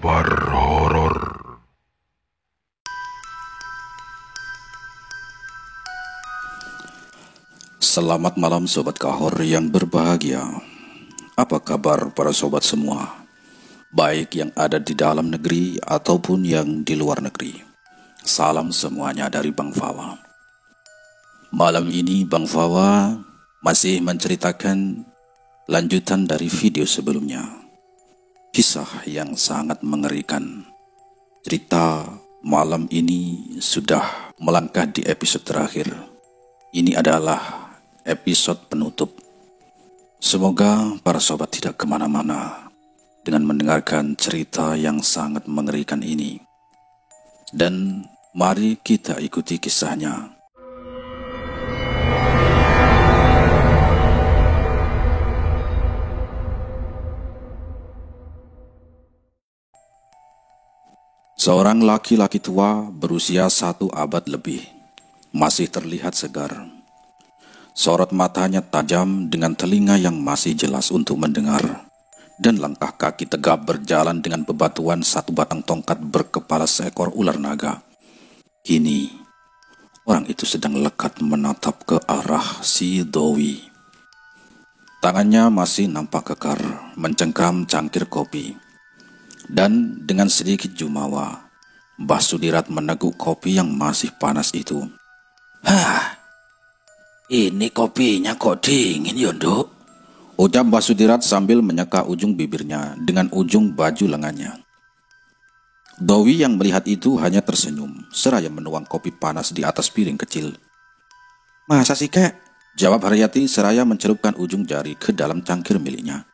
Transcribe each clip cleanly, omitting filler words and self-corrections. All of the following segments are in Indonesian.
kabar horor. Selamat malam sobat kahor yang berbahagia. Apa kabar para sobat semua? Baik yang ada di dalam negeri ataupun yang di luar negeri. Salam semuanya dari Bang Fawa. Malam ini Bang Fawa masih menceritakan lanjutan dari video sebelumnya. Kisah yang sangat mengerikan. Cerita malam ini sudah melangkah di episode terakhir. Ini adalah episode penutup. Semoga para sobat tidak kemana-mana dengan mendengarkan cerita yang sangat mengerikan ini. Dan mari kita ikuti kisahnya. Seorang laki-laki tua berusia 1 abad lebih masih terlihat segar. Sorot matanya tajam dengan telinga yang masih jelas untuk mendengar, dan langkah kaki tegap berjalan dengan bebatuan satu batang tongkat berkepala seekor ular naga. Kini, orang itu sedang lekat menatap ke arah si Dowi. Tangannya masih nampak kekar, mencengkram cangkir kopi. Dan dengan sedikit jumawa, Mbah Sudirat meneguk kopi yang masih panas itu. Hah, ini kopinya kok dingin Yondok? Ucap Mbah Sudirat sambil menyeka ujung bibirnya dengan ujung baju lengannya. Dowi yang melihat itu hanya tersenyum, seraya menuang kopi panas di atas piring kecil. "Masa sih kek?" jawab Haryati seraya mencelupkan ujung jari ke dalam cangkir miliknya.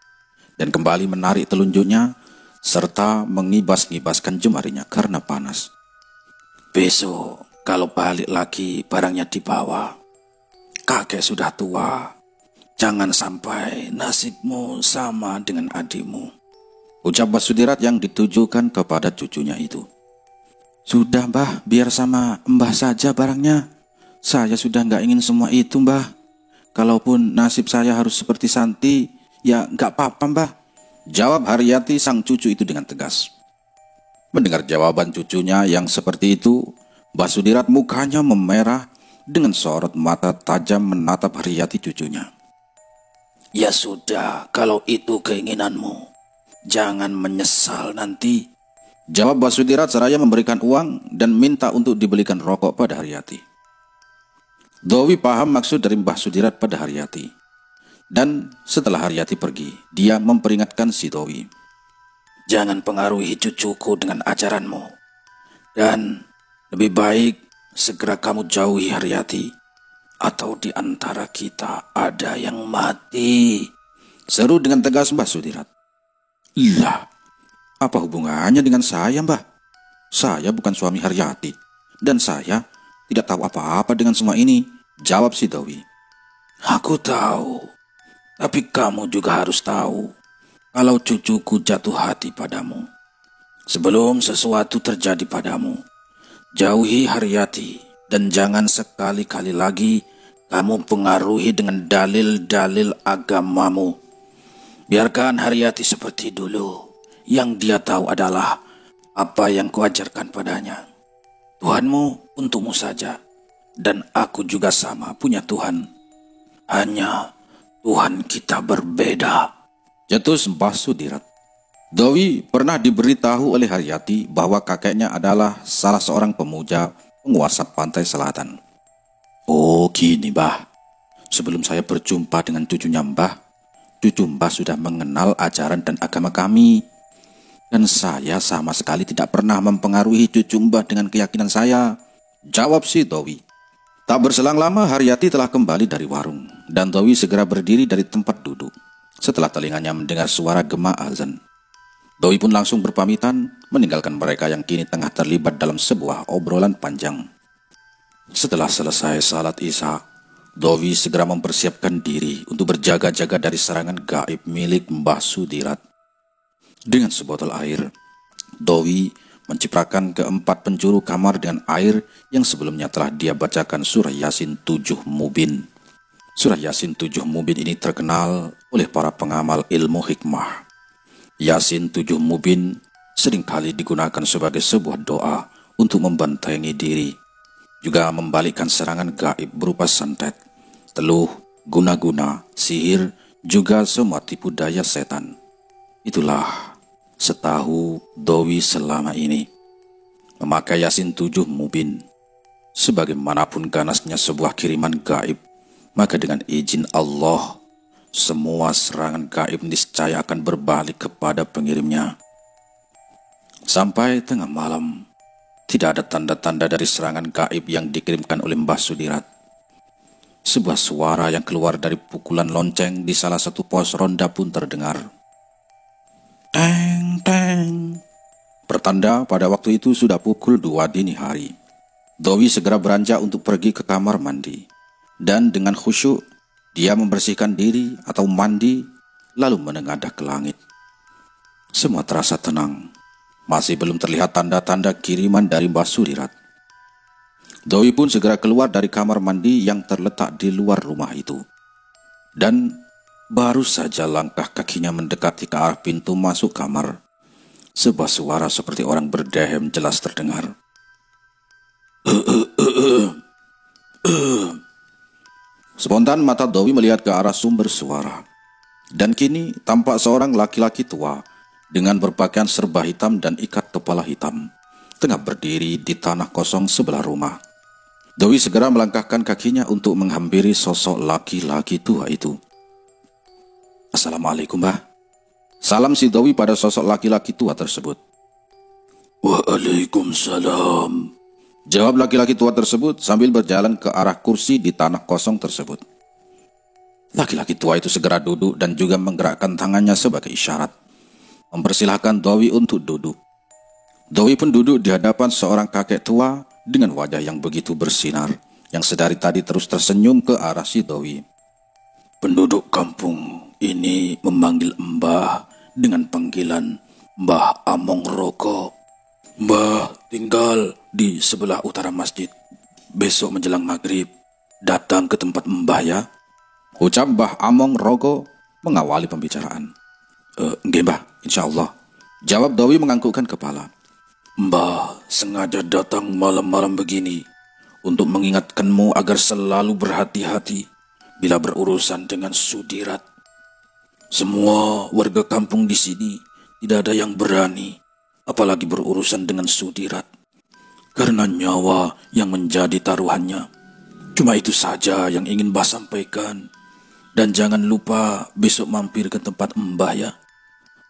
Dan kembali menarik telunjuknya, serta mengibas-ngibaskan jemarinya karena panas. Besok kalau balik lagi barangnya dibawa. Kakek sudah tua. Jangan sampai nasibmu sama dengan adikmu, ucap Mbah Sudirat yang ditujukan kepada cucunya itu. "Sudah Mbah, biar sama Mbah saja barangnya. Saya sudah gak ingin semua itu Mbah. Kalaupun nasib saya harus seperti Santi, ya gak apa-apa Mbah," jawab Haryati sang cucu itu dengan tegas. Mendengar jawaban cucunya yang seperti itu, Mbah Sudirat mukanya memerah dengan sorot mata tajam menatap Haryati cucunya. "Ya sudah, kalau itu keinginanmu, jangan menyesal nanti," jawab Mbah Sudirat seraya memberikan uang dan minta untuk dibelikan rokok pada Haryati. Dowi paham maksud dari Mbah Sudirat pada Haryati. Dan setelah Haryati pergi, dia memperingatkan si Dowi. "Jangan pengaruhi cucuku dengan ajaranmu. Dan lebih baik segera kamu jauhi Haryati, atau di antara kita ada yang mati," seru dengan tegas Mbah Sudirat. "Lah, apa hubungannya dengan saya Mbah? Saya bukan suami Haryati, dan saya tidak tahu apa-apa dengan semua ini," jawab si Dowi. "Aku tahu. Tapi kamu juga harus tahu kalau cucuku jatuh hati padamu. Sebelum sesuatu terjadi padamu, jauhi Haryati dan jangan sekali-kali lagi kamu pengaruhi dengan dalil-dalil agamamu. Biarkan Haryati seperti dulu. Yang dia tahu adalah apa yang kuajarkan padanya. Tuhanmu untukmu saja, dan aku juga sama punya Tuhan. Hanya Tuhan kita berbeda," Cetus Mbah Sudirat. Dowi pernah diberitahu oleh Haryati bahwa kakeknya adalah salah seorang pemuja penguasa pantai selatan. "Oh gini Mbah, sebelum saya berjumpa dengan cucunya Mbah, cucu Mbah sudah mengenal ajaran dan agama kami. Dan saya sama sekali tidak pernah mempengaruhi cucu Mbah dengan keyakinan saya," jawab si Dowi. Tak berselang lama Haryati telah kembali dari warung, dan Dowi segera berdiri dari tempat duduk setelah telinganya mendengar suara gema azan. Dowi pun langsung berpamitan meninggalkan mereka yang kini tengah terlibat dalam sebuah obrolan panjang. Setelah selesai salat Isya, Dowi segera mempersiapkan diri untuk berjaga-jaga dari serangan gaib milik Mbah Sudirat. Dengan sebotol air, Dowi menciprakan keempat penjuru kamar dengan air yang sebelumnya telah dia bacakan surah Yasin 7 Mubin. Surah Yasin 7 Mubin ini terkenal oleh para pengamal ilmu hikmah. Yasin 7 Mubin seringkali digunakan sebagai sebuah doa untuk membentengi diri, juga membalikkan serangan gaib berupa santet, teluh, guna-guna, sihir, juga semua tipu daya setan. Itulah setahu Dowi selama ini. Memakai Yasin 7 Mubin, sebagaimanapun ganasnya sebuah kiriman gaib, maka dengan izin Allah, semua serangan gaib niscaya akan berbalik kepada pengirimnya. Sampai tengah malam, tidak ada tanda-tanda dari serangan gaib yang dikirimkan oleh Mbah Sudirat. Sebuah suara yang keluar dari pukulan lonceng di salah satu pos ronda pun terdengar. Teng, teng. Pertanda pada waktu itu sudah pukul 2 dini hari. Dowi segera beranjak untuk pergi ke kamar mandi. Dan dengan khusyuk, dia membersihkan diri atau mandi, lalu menengadah ke langit. Semua terasa tenang. Masih belum terlihat tanda-tanda kiriman dari Mbah Sudirat. Dowi pun segera keluar dari kamar mandi yang terletak di luar rumah itu. Dan baru saja langkah kakinya mendekati ke arah pintu masuk kamar, sebuah suara seperti orang berdehem jelas terdengar. Spontan mata Dowi melihat ke arah sumber suara. Dan kini tampak seorang laki-laki tua dengan berpakaian serba hitam dan ikat kepala hitam, tengah berdiri di tanah kosong sebelah rumah. Dowi segera melangkahkan kakinya untuk menghampiri sosok laki-laki tua itu. Assalamualaikum, Mbah. Salam si Dowi pada sosok laki-laki tua tersebut. Waalaikumsalam, jawab laki-laki tua tersebut sambil berjalan ke arah kursi di tanah kosong tersebut. Laki-laki tua itu segera duduk dan juga menggerakkan tangannya sebagai isyarat, mempersilahkan Dowi untuk duduk. Dowi pun duduk di hadapan seorang kakek tua dengan wajah yang begitu bersinar, yang sedari tadi terus tersenyum ke arah si Dowi. Penduduk kampung ini memanggil Mbah dengan panggilan Mbah Among Rogo. Mbah tinggal di sebelah utara masjid. Besok menjelang maghrib, datang ke tempat Mbah ya, ucap Mbah Among Rogo mengawali pembicaraan. Nggih, Mbah, insyaallah, jawab Dowi menganggukkan kepala. Mbah sengaja datang malam-malam begini untuk mengingatkanmu agar selalu berhati-hati bila berurusan dengan Sudirat. Semua warga kampung di sini tidak ada yang berani, apalagi berurusan dengan Sudirat, karena nyawa yang menjadi taruhannya. Cuma itu saja yang ingin Mbah sampaikan. Dan jangan lupa besok mampir ke tempat Mbah ya.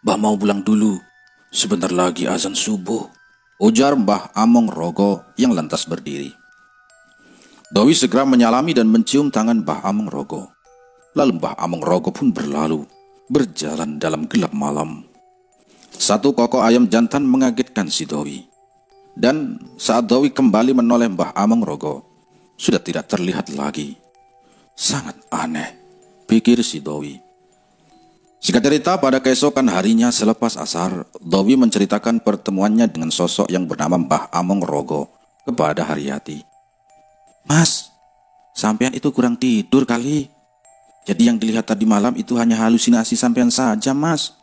Mbah mau pulang dulu, sebentar lagi azan subuh, ujar Mbah Among Rogo yang lantas berdiri. Dowi segera menyalami dan mencium tangan Mbah Among Rogo. Lalu Mbah Among Rogo pun berlalu, berjalan dalam gelap malam. Satu kokok ayam jantan mengagetkan si Dowi. Dan saat Dowi kembali menoleh Mbah Among Rogo, sudah tidak terlihat lagi. Sangat aneh, pikir si Dowi. Singkat cerita, pada keesokan harinya selepas asar, Dowi menceritakan pertemuannya dengan sosok yang bernama Mbah Among Rogo kepada Haryati. Mas, sampean itu kurang tidur kali. Jadi yang dilihat tadi malam itu hanya halusinasi sampean saja, Mas.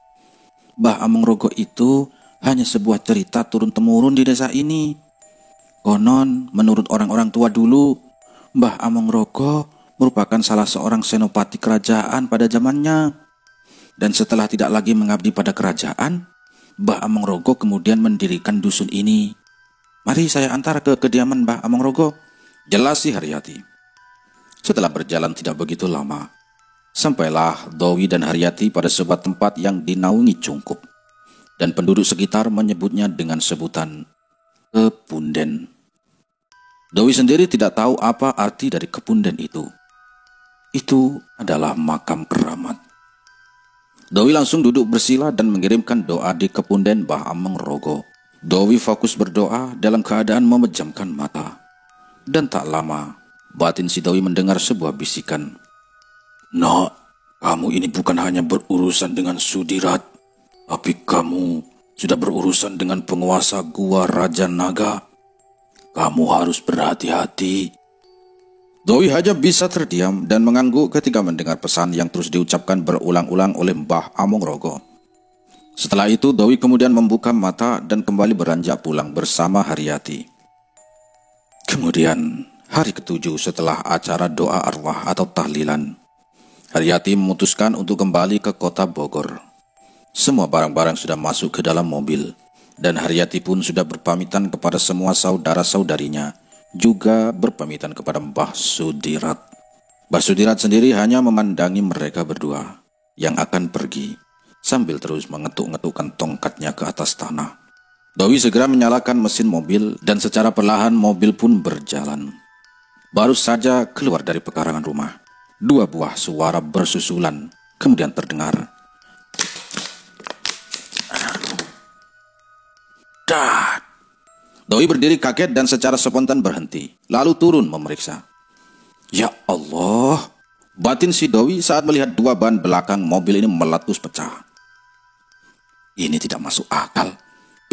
Mbah Among Rogo itu hanya sebuah cerita turun-temurun di desa ini. Konon, menurut orang-orang tua dulu, Mbah Among Rogo merupakan salah seorang senopati kerajaan pada zamannya. Dan setelah tidak lagi mengabdi pada kerajaan, Mbah Among Rogo kemudian mendirikan dusun ini. Mari saya antar ke kediaman Mbah Among Rogo, jelas si Haryati. Setelah berjalan tidak begitu lama, sampailah Dowi dan Haryati pada sebuah tempat yang dinaungi cungkup, dan penduduk sekitar menyebutnya dengan sebutan Kepunden. Dowi sendiri tidak tahu apa arti dari Kepunden itu. Itu adalah makam keramat. Dowi langsung duduk bersila dan mengirimkan doa di Kepunden Mbah Among Rogo. Dowi fokus berdoa dalam keadaan memejamkan mata. Dan tak lama, batin si Dowi mendengar sebuah bisikan. Nak, kamu ini bukan hanya berurusan dengan Sudirat, tapi kamu sudah berurusan dengan penguasa gua Raja Naga. Kamu harus berhati-hati. Dowi hanya bisa terdiam dan mengangguk ketika mendengar pesan yang terus diucapkan berulang-ulang oleh Mbah Among Rogo. Setelah itu Dowi kemudian membuka mata dan kembali beranjak pulang bersama Haryati. Kemudian hari ketujuh setelah acara doa arwah atau tahlilan, Haryati memutuskan untuk kembali ke kota Bogor. Semua barang-barang sudah masuk ke dalam mobil dan Haryati pun sudah berpamitan kepada semua saudara-saudarinya, juga berpamitan kepada Mbah Sudirat. Mbah Sudirat sendiri hanya memandangi mereka berdua yang akan pergi sambil terus mengetuk-ngetukkan tongkatnya ke atas tanah. Dowi segera menyalakan mesin mobil dan secara perlahan mobil pun berjalan. Baru saja keluar dari pekarangan rumah, dua buah suara bersusulan kemudian terdengar. Dad! Dowi berdiri kaget dan secara spontan berhenti, lalu turun memeriksa. Ya Allah! Batin si Dowi saat melihat dua ban belakang mobil ini meletus pecah. Ini tidak masuk akal,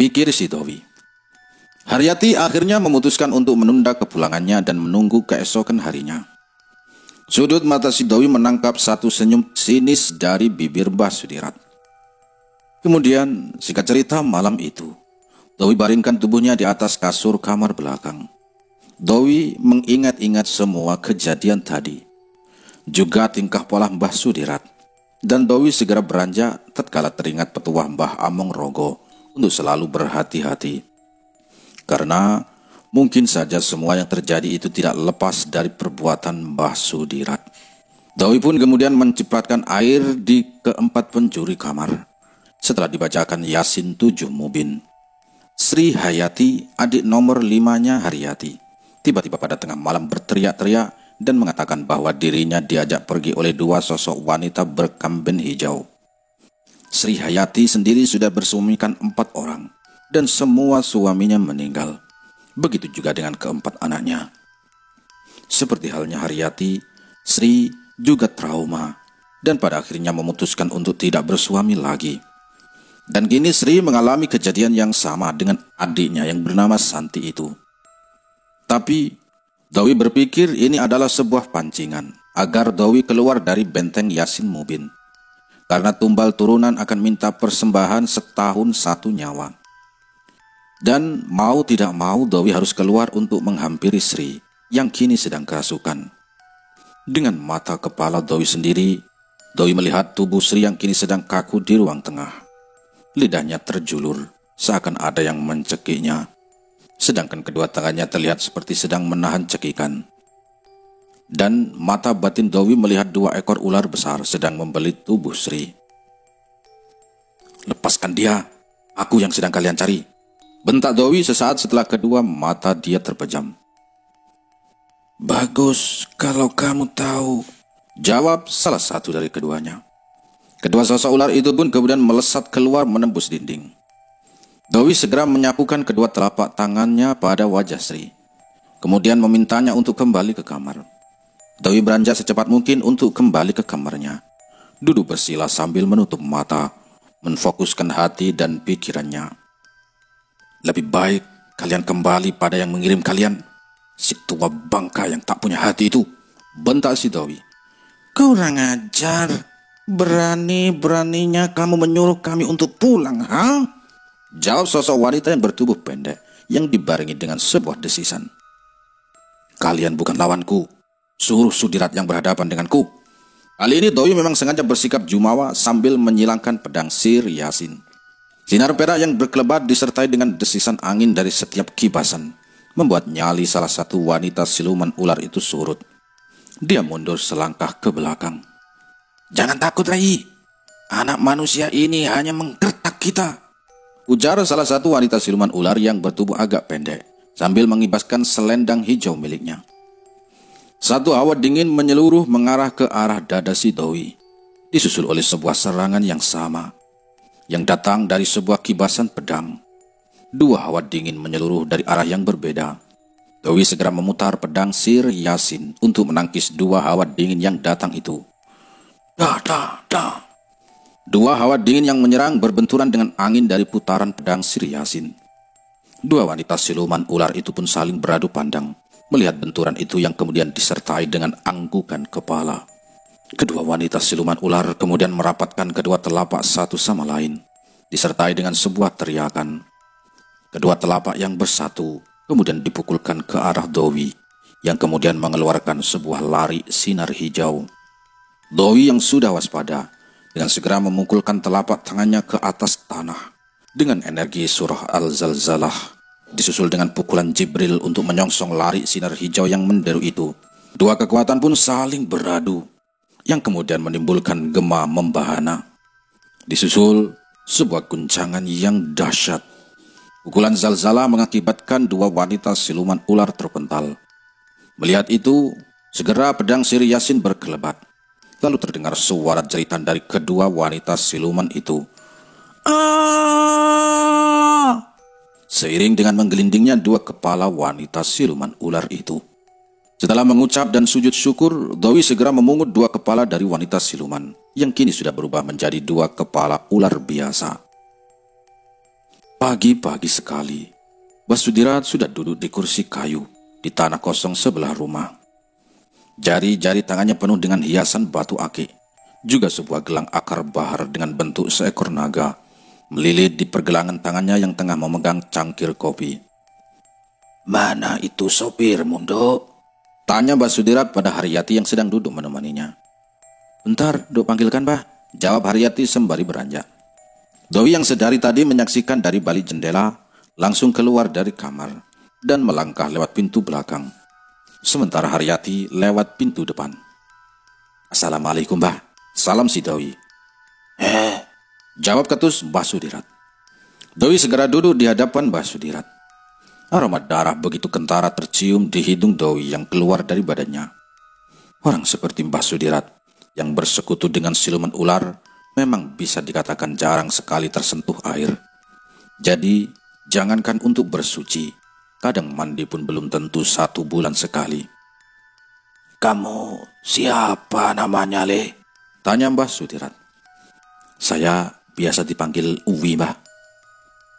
pikir si Dowi. Haryati akhirnya memutuskan untuk menunda kepulangannya dan menunggu keesokan harinya. Sudut mata si Dowi menangkap satu senyum sinis dari bibir Mbah Sudirat. Kemudian, singkat cerita malam itu, Dowi baringkan tubuhnya di atas kasur kamar belakang. Dowi mengingat-ingat semua kejadian tadi, juga tingkah pola Mbah Sudirat. Dan Dowi segera beranjak tatkala teringat petuah Mbah Among Rogo untuk selalu berhati-hati. Karena mungkin saja semua yang terjadi itu tidak lepas dari perbuatan Mbah Sudirat. Dowi pun kemudian mencipratkan air di keempat penjuri kamar. Setelah dibacakan Yasin 7 Mubin, Sri Hayati, adik nomor 5-nya Haryati, tiba-tiba pada tengah malam berteriak-teriak dan mengatakan bahwa dirinya diajak pergi oleh dua sosok wanita berkamben hijau. Sri Hayati sendiri sudah bersuamikan 4 orang dan semua suaminya meninggal. Begitu juga dengan keempat anaknya. Seperti halnya Haryati, Sri juga trauma dan pada akhirnya memutuskan untuk tidak bersuami lagi. Dan kini Sri mengalami kejadian yang sama dengan adiknya yang bernama Santi itu. Tapi Dowi berpikir ini adalah sebuah pancingan agar Dowi keluar dari benteng Yasin Mubin. Karena tumbal turunan akan minta persembahan setahun 1 nyawa. Dan mau tidak mau Dowi harus keluar untuk menghampiri Sri yang kini sedang kerasukan. Dengan mata kepala Dowi sendiri, Dowi melihat tubuh Sri yang kini sedang kaku di ruang tengah. Lidahnya terjulur seakan ada yang mencekiknya. Sedangkan kedua tangannya terlihat seperti sedang menahan cekikan. Dan mata batin Dowi melihat 2 ekor ular besar sedang membelit tubuh Sri. Lepaskan dia, aku yang sedang kalian cari, bentak Dowi sesaat setelah kedua mata dia terpejam. Bagus kalau kamu tahu, jawab salah satu dari keduanya. Kedua sosok ular itu pun kemudian melesat keluar menembus dinding. Dowi segera menyapukan kedua telapak tangannya pada wajah Sri, kemudian memintanya untuk kembali ke kamar. Dowi beranjak secepat mungkin untuk kembali ke kamarnya, duduk bersila sambil menutup mata, menfokuskan hati dan pikirannya. Lebih baik kalian kembali pada yang mengirim kalian, si tua bangka yang tak punya hati itu, bentak si Dowi. Kurang ajar, berani-beraninya kamu menyuruh kami untuk pulang, ha? Jawab sosok wanita yang bertubuh pendek yang dibarengi dengan sebuah desisan. Kalian bukan lawanku, suruh Sudirat yang berhadapan denganku. Kali ini Dowi memang sengaja bersikap jumawa sambil menyilangkan pedang Sir Yasin. Sinar perak yang berkelebat disertai dengan desisan angin dari setiap kibasan membuat nyali salah satu wanita siluman ular itu surut. Dia mundur selangkah ke belakang. Jangan takut, Rai. Anak manusia ini hanya menggertak kita, ujar salah satu wanita siluman ular yang bertubuh agak pendek sambil mengibaskan selendang hijau miliknya. Satu hawa dingin menyeluruh mengarah ke arah dada si Dowi, disusul oleh sebuah serangan yang sama yang datang dari sebuah kibasan pedang. 2 hawa dingin menyeluruh dari arah yang berbeda. Dowi segera memutar pedang Sir Yasin untuk menangkis 2 hawa dingin yang datang itu. Dah. 2 hawa dingin yang menyerang berbenturan dengan angin dari putaran pedang Sir Yasin. 2 wanita siluman ular itu pun saling beradu pandang melihat benturan itu yang kemudian disertai dengan anggukan kepala. Kedua wanita siluman ular kemudian merapatkan kedua telapak satu sama lain, disertai dengan sebuah teriakan. Kedua telapak yang bersatu kemudian dipukulkan ke arah Dowi, yang kemudian mengeluarkan sebuah lari sinar hijau. Dowi yang sudah waspada dengan segera memukulkan telapak tangannya ke atas tanah dengan energi surah Al-Zalzalah, disusul dengan pukulan Jibril untuk menyongsong lari sinar hijau yang menderu itu. Dua kekuatan pun saling beradu, yang kemudian menimbulkan gema membahana. Disusul sebuah guncangan yang dahsyat. Pukulan Zalzalah mengakibatkan dua wanita siluman ular terpental. Melihat itu, segera pedang Sri Yasin berkelebat. Lalu terdengar suara jeritan dari kedua wanita siluman itu. "Ah!" Seiring dengan menggelindingnya dua kepala wanita siluman ular itu. Setelah mengucap dan sujud syukur, Dowi segera memungut dua kepala dari wanita siluman, yang kini sudah berubah menjadi dua kepala ular biasa. Pagi-pagi sekali, Basudirat sudah duduk di kursi kayu di tanah kosong sebelah rumah. Jari-jari tangannya penuh dengan hiasan batu akik, juga sebuah gelang akar bahar dengan bentuk seekor naga, melilit di pergelangan tangannya yang tengah memegang cangkir kopi. "Mana itu sopir, Mundo?" tanya Basudirat pada Haryati yang sedang duduk menemaninya. "Bentar, Dok panggilkan, Bah," jawab Haryati sembari beranjak. Dowi yang sedari tadi menyaksikan dari balik jendela langsung keluar dari kamar dan melangkah lewat pintu belakang. Sementara Haryati lewat pintu depan. "Assalamualaikum, Bah." Salam si Dowi. Jawab ketus Basudirat. Dowi segera duduk di hadapan Basudirat. Aroma darah begitu kentara tercium di hidung Dowi yang keluar dari badannya. Orang seperti Basudirat yang bersekutu dengan siluman ular memang bisa dikatakan jarang sekali tersentuh air. Jadi, jangankan untuk bersuci, kadang mandi pun belum tentu 1 bulan sekali. "Kamu siapa namanya, Le?" tanya Mbah Sudirat. "Saya biasa dipanggil Uwi, Mbah,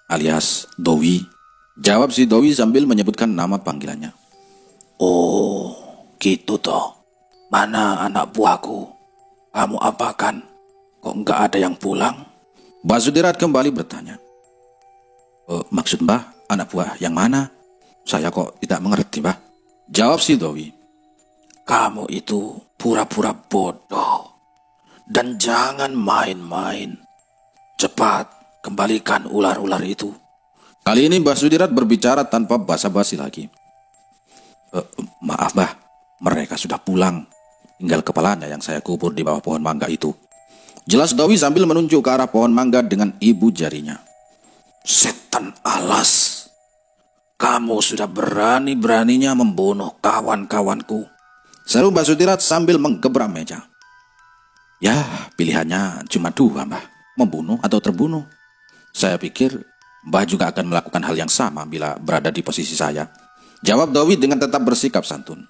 alias Dowi," jawab si Dowi sambil menyebutkan nama panggilannya. "Oh, gitu toh. Mana anak buahku? Kamu apakan? Kok nggak ada yang pulang?" Mbah Sudirat kembali bertanya. Maksud Mbah, anak buah yang mana? Saya kok tidak mengerti, Mbah," jawab si Dowi. "Kamu itu pura-pura bodoh. Dan jangan main-main. Cepat kembalikan ular-ular itu." Kali ini Mbah Sudirat berbicara tanpa basa-basi lagi. Maaf, Mbah, mereka sudah pulang. Tinggal kepalanya yang saya kubur di bawah pohon mangga itu," jelas Dowi sambil menunjuk ke arah pohon mangga dengan ibu jarinya. "Setan alas. Kamu sudah berani-beraninya membunuh kawan-kawanku," seru Mbah Sudirat sambil menggebrak meja. "Ya, pilihannya cuma 2, Mbah, membunuh atau terbunuh. Saya pikir Mbah juga akan melakukan hal yang sama bila berada di posisi saya," jawab Dowi dengan tetap bersikap santun.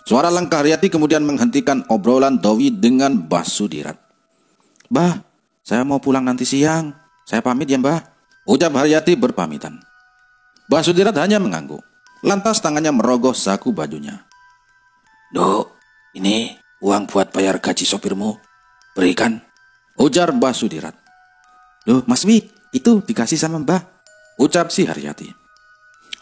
Suara langkah Haryati kemudian menghentikan obrolan Dowi dengan Mbah Sudirat. "Mbah, saya mau pulang nanti siang. Saya pamit ya, Mbah," ucap Haryati berpamitan. Mbah Sudirat hanya mengangguk. Lantas tangannya merogoh saku bajunya. "Dok, ini uang buat bayar gaji sopirmu. Berikan," ujar Mbah Sudirat. "Loh, Mas Wi, itu dikasih sama Mbah," ucap si Haryati.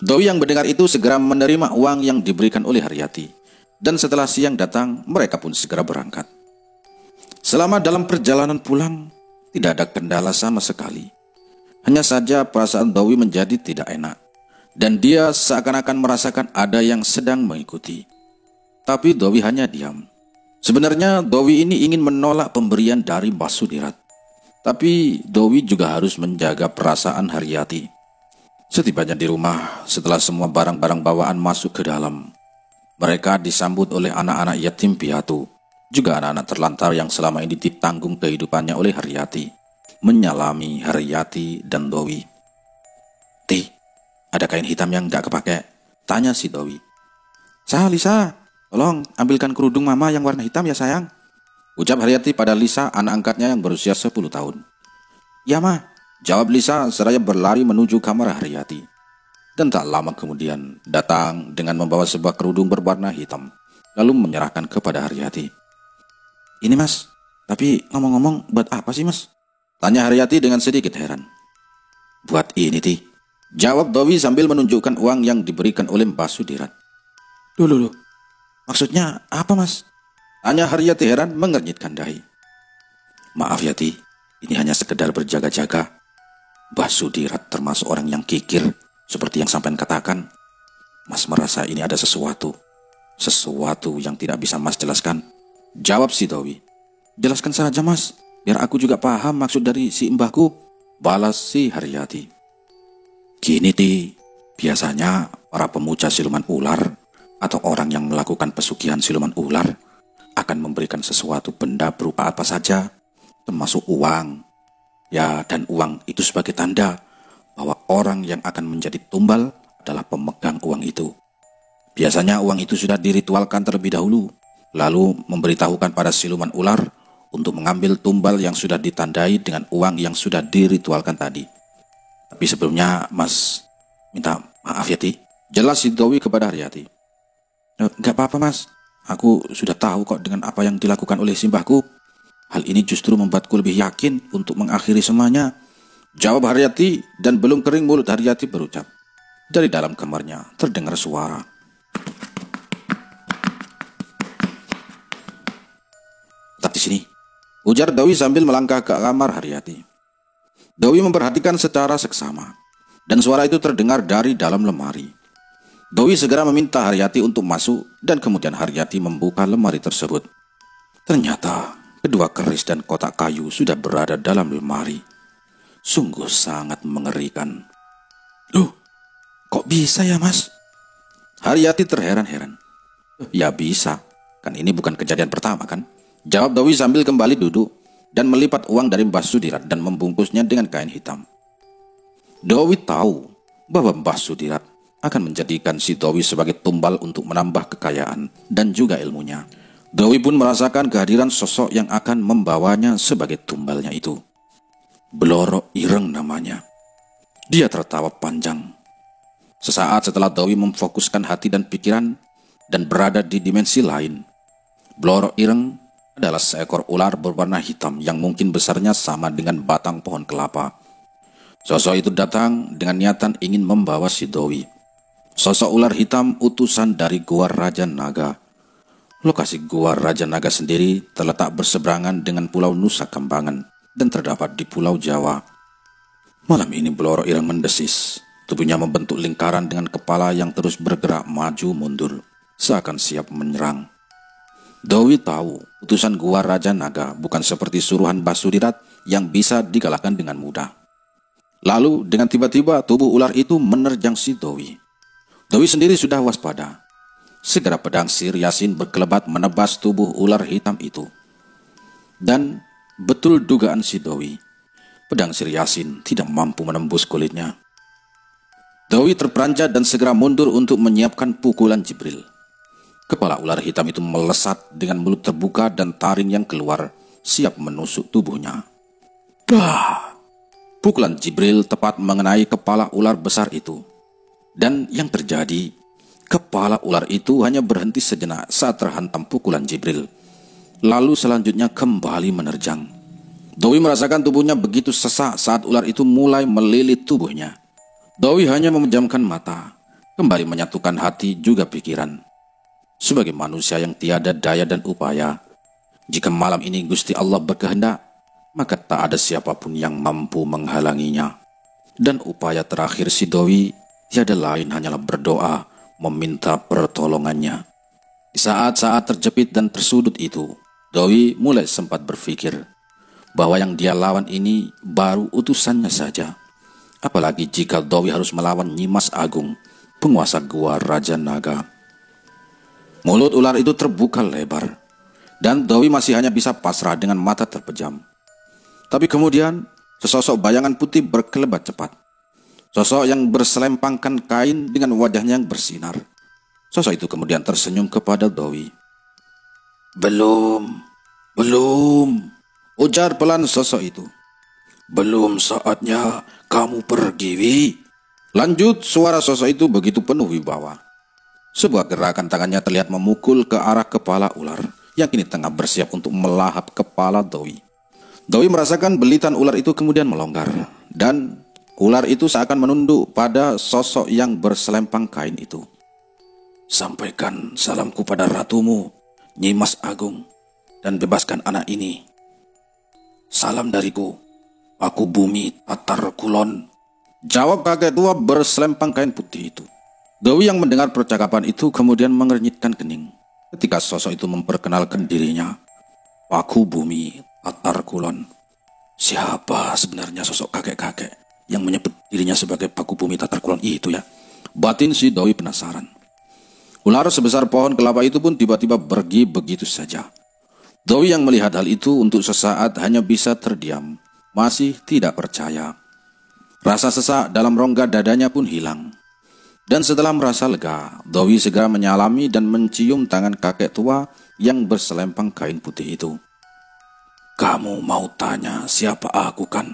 Dowi yang mendengar itu segera menerima uang yang diberikan oleh Haryati. Dan setelah siang datang, mereka pun segera berangkat. Selama dalam perjalanan pulang, tidak ada kendala sama sekali. Hanya saja perasaan Dowi menjadi tidak enak. Dan dia seakan-akan merasakan ada yang sedang mengikuti. Tapi Dowi hanya diam. Sebenarnya Dowi ini ingin menolak pemberian dari Mbah Sudirat. Tapi Dowi juga harus menjaga perasaan Haryati. Setibanya di rumah, setelah semua barang-barang bawaan masuk ke dalam, mereka disambut oleh anak-anak yatim piatu, juga anak-anak terlantar yang selama ini ditanggung kehidupannya oleh Haryati, menyalami Haryati dan Dowi. "Ti, ada kain hitam yang gak kepake?" tanya si Dowi. Lisa, tolong ambilkan kerudung mama yang warna hitam ya sayang," ucap Haryati pada Lisa, anak angkatnya yang berusia 10 tahun. "Ya, Ma," jawab Lisa seraya berlari menuju kamar Haryati. Dan tak lama kemudian datang dengan membawa sebuah kerudung berwarna hitam, lalu menyerahkan kepada Haryati. "Ini, Mas, tapi ngomong-ngomong buat apa sih, Mas?" Tanya Haryati dengan sedikit heran. Buat ini, Ti. Jawab Dowi sambil menunjukkan uang yang diberikan oleh Mbah Sudirat. Loh. Maksudnya apa, Mas? Tanya Haryati heran mengernyitkan dahi. Maaf ya, Ti. Ini hanya sekedar berjaga-jaga. Mbah Sudirat termasuk orang yang kikir, seperti yang sampean katakan. Mas merasa ini ada sesuatu yang tidak bisa Mas jelaskan. Jawab si Dowi. Jelaskan saja, Mas. Biar aku juga paham maksud dari si mbahku. Balas si Haryati. Gini, Ti. Biasanya para pemuja siluman ular atau orang yang melakukan pesugihan siluman ular akan memberikan sesuatu benda berupa apa saja, termasuk uang. Ya, dan uang itu sebagai tanda bahwa orang yang akan menjadi tumbal adalah pemegang uang itu. Biasanya uang itu sudah diritualkan terlebih dahulu, lalu memberitahukan pada siluman ular untuk mengambil tumbal yang sudah ditandai dengan uang yang sudah diritualkan tadi. Tapi sebelumnya, Mas minta maaf ya, Ti. Jelas si Dowi kepada Haryati. Enggak apa-apa, Mas. Aku sudah tahu kok dengan apa yang dilakukan oleh simbahku. Hal ini justru membuatku lebih yakin untuk mengakhiri semuanya. Jawab Haryati, dan belum kering mulut Haryati berucap. Dari dalam kamarnya terdengar suara. Tetap di sini, ujar Dowi sambil melangkah ke kamar Haryati. Dowi memperhatikan secara seksama, dan suara itu terdengar dari dalam lemari. Dowi segera meminta Haryati untuk masuk, dan kemudian Haryati membuka lemari tersebut. Ternyata kedua keris dan kotak kayu sudah berada dalam lemari. Sungguh sangat mengerikan. Loh, kok bisa ya, Mas? Haryati terheran-heran. Ya bisa, kan ini bukan kejadian pertama kan? Jawab Dowi sambil kembali duduk dan melipat uang dari Mbah Sudirat dan membungkusnya dengan kain hitam. Dowi tahu bahwa Mbah Sudirat akan menjadikan si Dowi sebagai tumbal untuk menambah kekayaan dan juga ilmunya. Dowi pun merasakan kehadiran sosok yang akan membawanya sebagai tumbalnya itu. Bloro Ireng namanya. Dia tertawa panjang. Sesaat setelah Dowi memfokuskan hati dan pikiran dan berada di dimensi lain. Bloro Ireng adalah seekor ular berwarna hitam yang mungkin besarnya sama dengan batang pohon kelapa. Sosok itu datang dengan niatan ingin membawa si Dowi. Sosok ular hitam utusan dari Gua Raja Naga. Lokasi Gua Raja Naga sendiri terletak berseberangan dengan Pulau Nusa Kambangan dan terdapat di Pulau Jawa. Malam ini Bloro Ireng mendesis. Tubuhnya membentuk lingkaran dengan kepala yang terus bergerak maju mundur, seakan siap menyerang. Dowi tahu utusan Gua Raja Naga bukan seperti suruhan Mbah Sudirat yang bisa dikalahkan dengan mudah. Lalu dengan tiba-tiba tubuh ular itu menerjang si Dowi. Dowi sendiri sudah waspada. Segera pedang Sir Yasin berkelebat menebas tubuh ular hitam itu. Dan betul dugaan si Dowi, pedang Sir Yasin tidak mampu menembus kulitnya. Dowi terperanjat dan segera mundur untuk menyiapkan pukulan Jibril. Kepala ular hitam itu melesat dengan mulut terbuka dan taring yang keluar, siap menusuk tubuhnya. Bah! Pukulan Jibril tepat mengenai kepala ular besar itu. Dan yang terjadi, kepala ular itu hanya berhenti sejenak saat terhantam pukulan Jibril. Lalu selanjutnya kembali menerjang. Dowi merasakan tubuhnya begitu sesak saat ular itu mulai melilit tubuhnya. Dowi hanya memejamkan mata, kembali menyatukan hati juga pikiran. Sebagai manusia yang tiada daya dan upaya, jika malam ini Gusti Allah berkehendak, maka tak ada siapapun yang mampu menghalanginya. Dan upaya terakhir si Dowi tiada lain hanyalah berdoa, meminta pertolongannya. Di saat-saat terjepit dan tersudut itu, Dowi mulai sempat berpikir bahwa yang dia lawan ini baru utusannya saja. Apalagi jika Dowi harus melawan Nyimas Agung, penguasa Gua Raja Naga. Mulut ular itu terbuka lebar, dan Dowi masih hanya bisa pasrah dengan mata terpejam. Tapi kemudian, sesosok bayangan putih berkelebat cepat. Sosok yang berselempangkan kain dengan wajahnya yang bersinar. Sosok itu kemudian tersenyum kepada Dowi. Belum, ujar pelan sosok itu. Belum saatnya kamu pergi, Wi. Lanjut suara sosok itu begitu penuh wibawa. Sebuah gerakan tangannya terlihat memukul ke arah kepala ular yang kini tengah bersiap untuk melahap kepala Dowi. Doi merasakan belitan ular itu kemudian melonggar, dan ular itu seakan menunduk pada sosok yang berselempang kain itu. Sampaikan salamku pada ratumu, Nyi Mas Agung, dan bebaskan anak ini. Salam dariku, aku Bumi Tatar Kulon. Jawab kakek tua berselempang kain putih itu. Doi yang mendengar percakapan itu kemudian mengernyitkan kening ketika sosok itu memperkenalkan dirinya. Aku Bumi Tatar Kulon. Siapa sebenarnya sosok kakek-kakek yang menyebut dirinya sebagai Paku Bumi Tatar Kulon itu ya? Batin si Doi penasaran. Ular sebesar pohon kelapa itu pun tiba-tiba pergi begitu saja. Doi yang melihat hal itu untuk sesaat hanya bisa terdiam, masih tidak percaya. Rasa sesak dalam rongga dadanya pun hilang. Dan setelah merasa lega, Doi segera menyalami dan mencium tangan kakek tua yang berselempang kain putih itu. Kamu mau tanya siapa aku kan?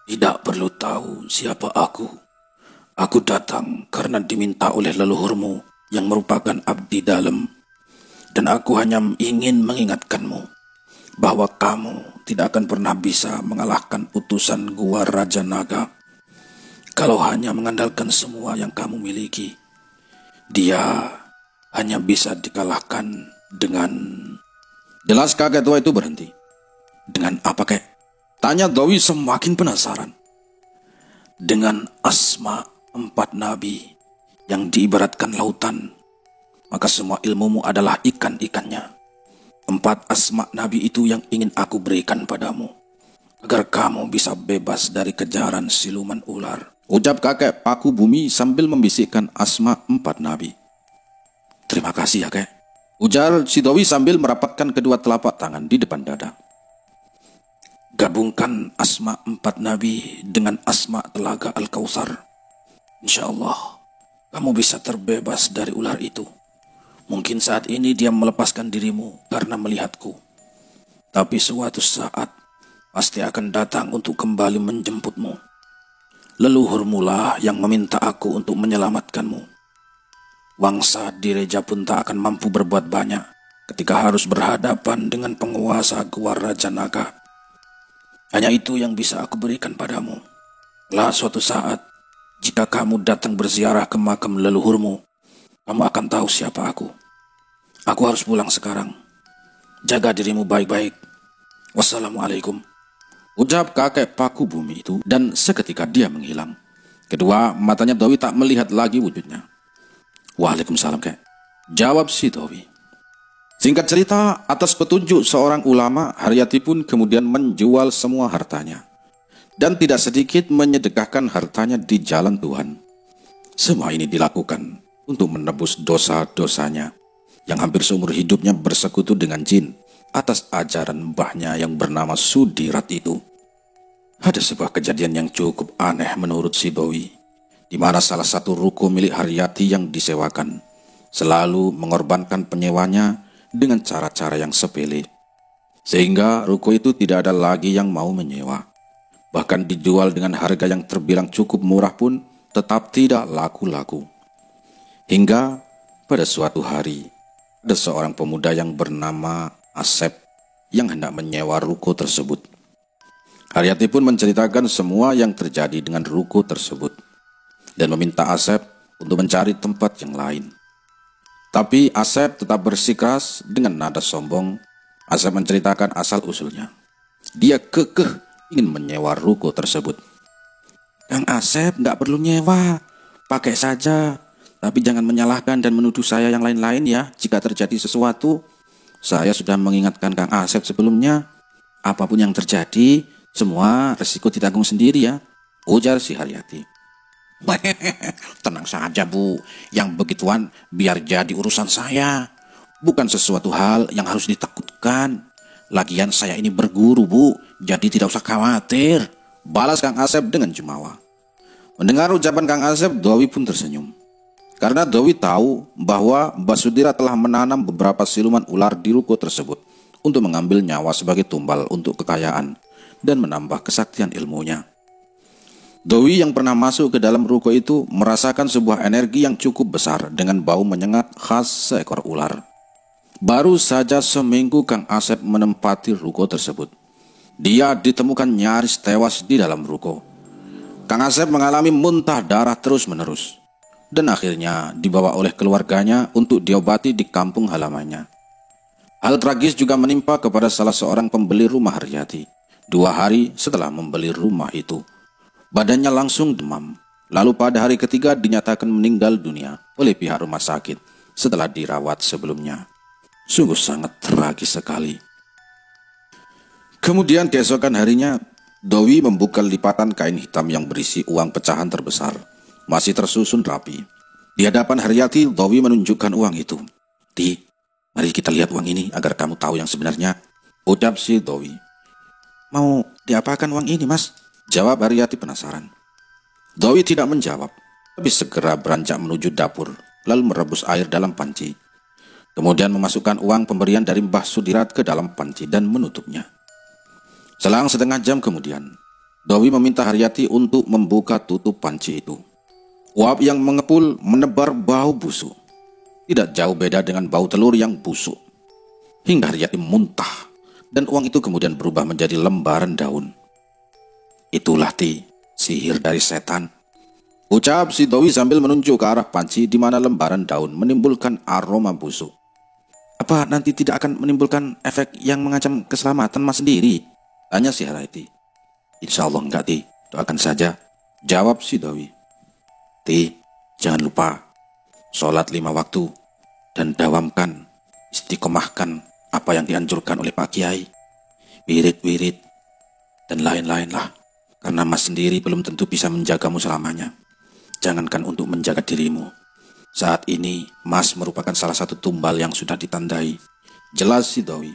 Tidak perlu tahu siapa aku. Aku datang karena diminta oleh leluhurmu yang merupakan abdi dalam. Dan aku hanya ingin mengingatkanmu bahwa kamu tidak akan pernah bisa mengalahkan utusan Gua Raja Naga. Kalau hanya mengandalkan semua yang kamu miliki, dia hanya bisa dikalahkan dengan... Jelas kakek tua itu berhenti. Dengan apa kek? Tanya Doi semakin penasaran. Dengan asma 4 nabi yang diibaratkan lautan, maka semua ilmumu adalah ikan-ikannya. 4 asma nabi itu yang ingin aku berikan padamu, agar kamu bisa bebas dari kejaran siluman ular. Ucap kakek Paku Bumi sambil membisikkan asma 4 nabi. Terima kasih ya kek. Ujar si Doi sambil merapatkan kedua telapak tangan di depan dada. Gabungkan asma 4 nabi dengan asma telaga Al-Kautsar. Insya Allah, kamu bisa terbebas dari ular itu. Mungkin saat ini dia melepaskan dirimu karena melihatku. Tapi suatu saat, pasti akan datang untuk kembali menjemputmu. Leluhurmulah yang meminta aku untuk menyelamatkanmu. Wangsa Direja pun tak akan mampu berbuat banyak ketika harus berhadapan dengan penguasa Gua Raja Naga. Hanya itu yang bisa aku berikan padamu. Lah suatu saat, jika kamu datang berziarah ke makam leluhurmu, kamu akan tahu siapa aku. Aku harus pulang sekarang. Jaga dirimu baik-baik. Wassalamualaikum. Ucap kakek Paku Bumi itu, dan seketika dia menghilang. Kedua matanya Doi tak melihat lagi wujudnya. Waalaikumsalam kek. Jawab si Doi. Singkat cerita, atas petunjuk seorang ulama, Haryati pun kemudian menjual semua hartanya. Dan tidak sedikit menyedekahkan hartanya di jalan Tuhan. Semua ini dilakukan untuk menebus dosa-dosanya yang hampir seumur hidupnya bersekutu dengan jin atas ajaran mbahnya yang bernama Sudirat itu. Ada sebuah kejadian yang cukup aneh menurut si Doi, di mana salah satu ruko milik Haryati yang disewakan selalu mengorbankan penyewanya dengan cara-cara yang sepele, sehingga ruko itu tidak ada lagi yang mau menyewa. Bahkan dijual dengan harga yang terbilang cukup murah pun tetap tidak laku-laku. Hingga pada suatu hari, ada seorang pemuda yang bernama Asep yang hendak menyewa ruko tersebut. Haryati pun menceritakan semua yang terjadi dengan ruko tersebut dan meminta Asep untuk mencari tempat yang lain. Tapi Asep tetap bersikeras dengan nada sombong. Asep menceritakan asal-usulnya. Dia kekeh ingin menyewa ruko tersebut. Kang Asep nggak perlu nyewa, pakai saja. Tapi jangan menyalahkan dan menuduh saya yang lain-lain ya jika terjadi sesuatu. Saya sudah mengingatkan Kang Asep sebelumnya. Apapun yang terjadi, semua resiko ditanggung sendiri ya, ujar si Haryati. Tenang saja Bu, yang begituan biar jadi urusan saya. Bukan sesuatu hal yang harus ditakutkan. Lagian saya ini berguru Bu, jadi tidak usah khawatir, balas Kang Asep dengan jumawa. Mendengar ucapan Kang Asep, Doi pun tersenyum. Karena Doi tahu bahwa Mbah Sudira telah menanam beberapa siluman ular di ruko tersebut untuk mengambil nyawa sebagai tumbal untuk kekayaan dan menambah kesaktian ilmunya. Doi yang pernah masuk ke dalam ruko itu merasakan sebuah energi yang cukup besar dengan bau menyengat khas seekor ular. Baru saja seminggu Kang Asep menempati ruko tersebut, Dia ditemukan nyaris tewas di dalam ruko. Kang Asep mengalami muntah darah terus-menerus dan akhirnya dibawa oleh keluarganya untuk diobati di kampung halamannya. Hal tragis juga menimpa kepada salah seorang pembeli rumah Haryati. 2 hari setelah membeli rumah itu, badannya langsung demam. Lalu pada hari ketiga dinyatakan meninggal dunia oleh pihak rumah sakit setelah dirawat sebelumnya. Sungguh sangat tragis sekali. Kemudian keesokan harinya, Dowi membuka lipatan kain hitam yang berisi uang pecahan terbesar, masih tersusun rapi. Di hadapan Haryati, Dowi menunjukkan uang itu. "Ti, mari kita lihat uang ini agar kamu tahu yang sebenarnya," ucap si Dowi. "Mau diapakan uang ini, Mas?" jawab Haryati penasaran. Dowi tidak menjawab, tapi segera beranjak menuju dapur, lalu merebus air dalam panci. Kemudian memasukkan uang pemberian dari Mbah Sudirat ke dalam panci dan menutupnya. Selang setengah jam kemudian, Dowi meminta Haryati untuk membuka tutup panci itu. Uap yang mengepul menebar bau busuk. Tidak jauh beda dengan bau telur yang busuk. Hingga Haryati muntah, dan uang itu kemudian berubah menjadi lembaran daun. "Itulah Ti, sihir dari setan," ucap si Dowi sambil menunjuk ke arah panci di mana lembaran daun menimbulkan aroma busuk. "Apa nanti tidak akan menimbulkan efek yang mengancam keselamatan Mas sendiri?" tanya si Haryati. "Insya Allah enggak Ti, doakan saja," jawab si Dowi. "Ti, jangan lupa sholat 5 waktu dan dawamkan, istiqomahkan apa yang dianjurkan oleh Pak Kiai, wirid-wirid dan lain-lain lah, karena Mas sendiri belum tentu bisa menjagamu selamanya. Jangankan untuk menjaga dirimu. Saat ini Mas merupakan salah satu tumbal yang sudah ditandai," jelas si Dowi.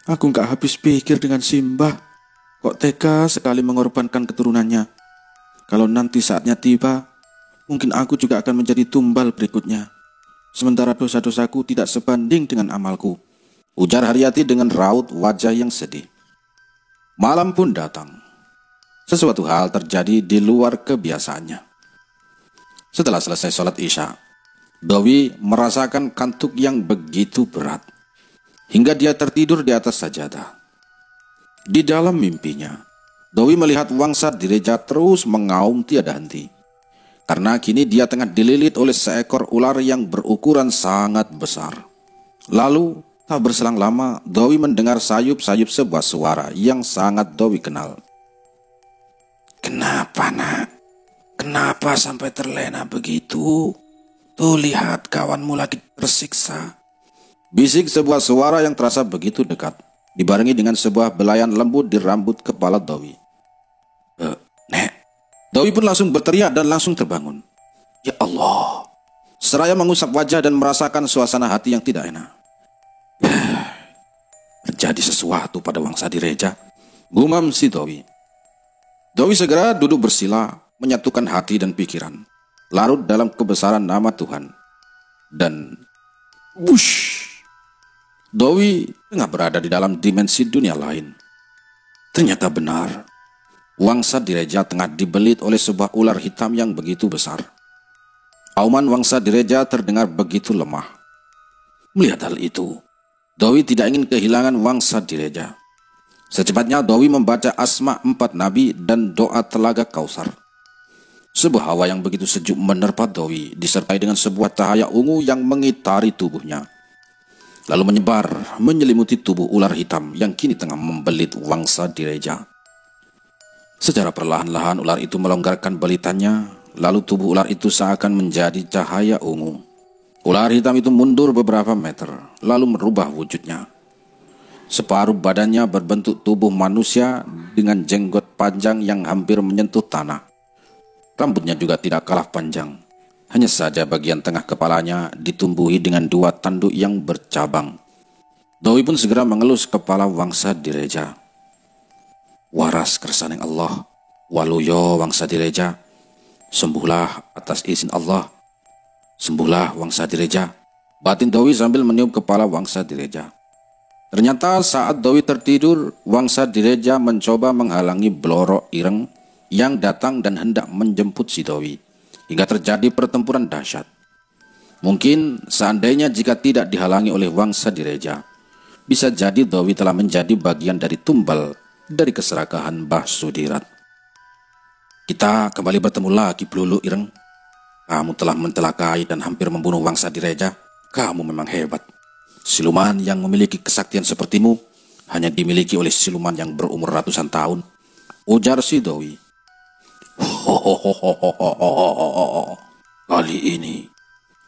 "Aku gak habis pikir dengan Simbah. Kok tega sekali mengorbankan keturunannya. Kalau nanti saatnya tiba, mungkin aku juga akan menjadi tumbal berikutnya. Sementara dosa-dosaku tidak sebanding dengan amalku," ujar Haryati dengan raut wajah yang sedih. Malam pun datang. Sesuatu hal terjadi di luar kebiasaannya. Setelah selesai sholat Isya, Dowi merasakan kantuk yang begitu berat, hingga dia tertidur di atas sajadah. Di dalam mimpinya, Dowi melihat Wangsa Direja terus mengaum tiada henti, karena kini dia tengah dililit oleh seekor ular yang berukuran sangat besar. Lalu, tak berselang lama, Dowi mendengar sayup-sayup sebuah suara yang sangat Dowi kenal. "Kenapa, Nak? Kenapa sampai terlena begitu? Tuh lihat, kawanmu lagi tersiksa." Bisik sebuah suara yang terasa begitu dekat, dibarengi dengan sebuah belayan lembut di rambut kepala Dowi. Nek." Dowi pun langsung berteriak dan langsung terbangun. "Ya Allah!" seraya mengusap wajah dan merasakan suasana hati yang tidak enak. "Terjadi sesuatu pada Wangsa Direja," gumam si Dowi. Dowi segera duduk bersila, menyatukan hati dan pikiran, larut dalam kebesaran nama Tuhan. Dan wush! Dowi tengah berada di dalam dimensi dunia lain. Ternyata benar, Wangsa Direja tengah dibelit oleh sebuah ular hitam yang begitu besar. Auman Wangsa Direja terdengar begitu lemah. Melihat hal itu, Dowi tidak ingin kehilangan Wangsa Direja. Secepatnya Dowi membaca asma 4 nabi dan doa telaga Kausar. Sebuah hawa yang begitu sejuk menerpa Dowi, disertai dengan sebuah cahaya ungu yang mengitari tubuhnya, lalu menyebar menyelimuti tubuh ular hitam yang kini tengah membelit Wangsa Direja. Secara perlahan-lahan ular itu melonggarkan belitannya, lalu tubuh ular itu seakan menjadi cahaya ungu. Ular hitam itu mundur beberapa meter, lalu merubah wujudnya. Separuh badannya berbentuk tubuh manusia dengan jenggot panjang yang hampir menyentuh tanah. Rambutnya juga tidak kalah panjang. Hanya saja bagian tengah kepalanya ditumbuhi dengan 2 tanduk yang bercabang. Dowi pun segera mengelus kepala Wangsa Direja. "Waras kersaning Allah, waluyo Wangsa Direja, sembuhlah atas izin Allah. Sembuhlah Wangsa Direja," batin Dowi sambil meniup kepala Wangsa Direja. Ternyata saat Dowi tertidur, Wangsa Direja mencoba menghalangi Bloro Ireng yang datang dan hendak menjemput si Dowi, hingga terjadi pertempuran dahsyat. Mungkin seandainya jika tidak dihalangi oleh Wangsa Direja, bisa jadi Dowi telah menjadi bagian dari tumbal dari keserakahan Mbah Sudirat. Kita kembali bertemu lagi, Blulu Ireng. Kamu telah mencelakai dan hampir membunuh Wangsa Direja. Kamu memang hebat. Siluman yang memiliki kesaktian sepertimu hanya dimiliki oleh siluman yang berumur ratusan tahun, ujar si Dowi. Kali ini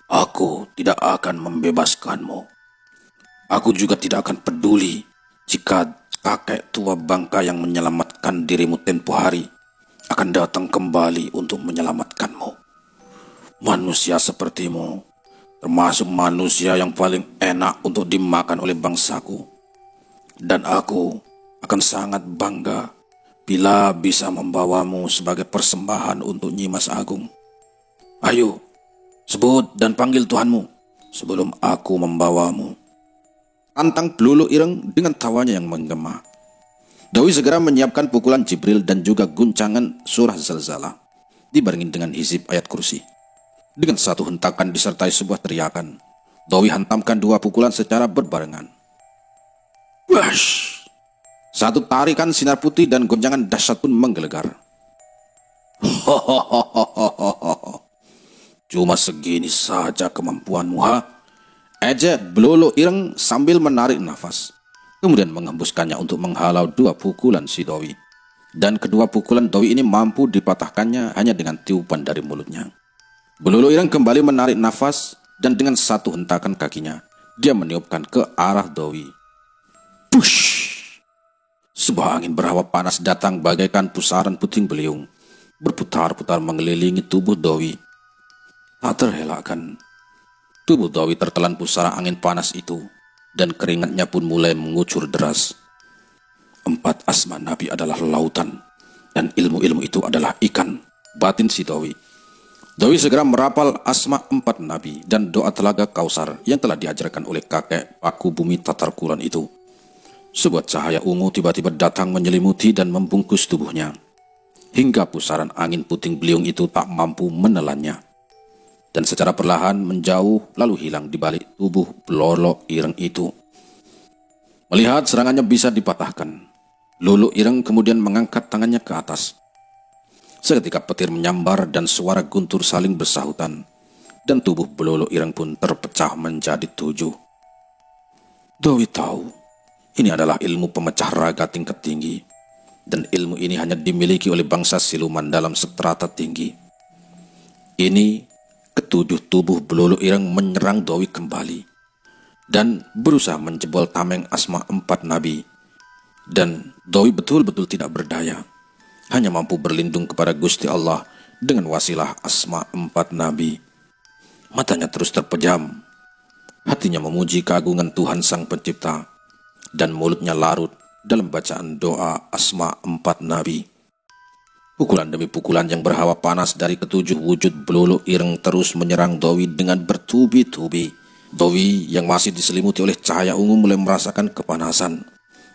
aku tidak akan membebaskanmu. Aku juga tidak akan peduli jika kakek tua bangka yang menyelamatkan dirimu tempo hari akan datang kembali untuk menyelamatkanmu. Manusia sepertimu termasuk manusia yang paling enak untuk dimakan oleh bangsaku. Dan aku akan sangat bangga bila bisa membawamu sebagai persembahan untuk Nyi Mas Agung. Ayo, sebut dan panggil Tuhanmu sebelum aku membawamu. Tantang Blulu Ireng dengan tawanya yang menggema. Dawi segera menyiapkan pukulan Jibril dan juga guncangan surah Zalzalah, dibarengi dengan hizib ayat kursi. Dengan satu hentakan disertai sebuah teriakan, Dawi hantamkan dua pukulan secara berbarengan. Wash! Satu tarikan sinar putih dan gonjangan dahsyat pun menggelegar. Cuma segini saja kemampuanmu, ha? Ejek Blulu Ireng sambil menarik nafas, kemudian menghembuskannya untuk menghalau dua pukulan si Dawi. Dan kedua pukulan Dawi ini mampu dipatahkannya hanya dengan tiupan dari mulutnya. Blulu Ireng kembali menarik nafas dan dengan satu hentakan kakinya, dia meniupkan ke arah Dawi. Push! Sebuah angin berhawa panas datang bagaikan pusaran puting beliung, berputar-putar mengelilingi tubuh Dawi. Tak terelakkan, tubuh Dawi tertelan pusara angin panas itu, dan keringatnya pun mulai mengucur deras. 4 asma Nabi adalah lautan, dan ilmu-ilmu itu adalah ikan, batin si Dawi. Dawi segera merapal asma 4 Nabi dan doa telaga Kausar yang telah diajarkan oleh kakek Paku Bumi Tatar Kulon itu. Sebuah cahaya ungu tiba-tiba datang menyelimuti dan membungkus tubuhnya, hingga pusaran angin puting beliung itu tak mampu menelannya, dan secara perlahan menjauh lalu hilang di balik tubuh Blulu Ireng itu. Melihat serangannya bisa dipatahkan, Blulu Ireng kemudian mengangkat tangannya ke atas. Seketika petir menyambar dan suara guntur saling bersahutan, dan tubuh Blulu Ireng pun terpecah menjadi 7. Dawi tahu ini adalah ilmu pemecah raga tingkat tinggi, dan ilmu ini hanya dimiliki oleh bangsa siluman dalam strata tinggi. Ini ketujuh tubuh Blulu Ireng menyerang Dawi kembali dan berusaha menjebol tameng asma 4 Nabi. Dan Dawi betul-betul tidak berdaya, hanya mampu berlindung kepada Gusti Allah dengan wasilah asma 4 Nabi. Matanya terus terpejam, hatinya memuji keagungan Tuhan Sang Pencipta, dan mulutnya larut dalam bacaan doa asma 4 Nabi. Pukulan demi pukulan yang berhawa panas dari ketujuh wujud Blulu Ireng terus menyerang Dawi dengan bertubi-tubi. Dawi yang masih diselimuti oleh cahaya ungu mulai merasakan kepanasan,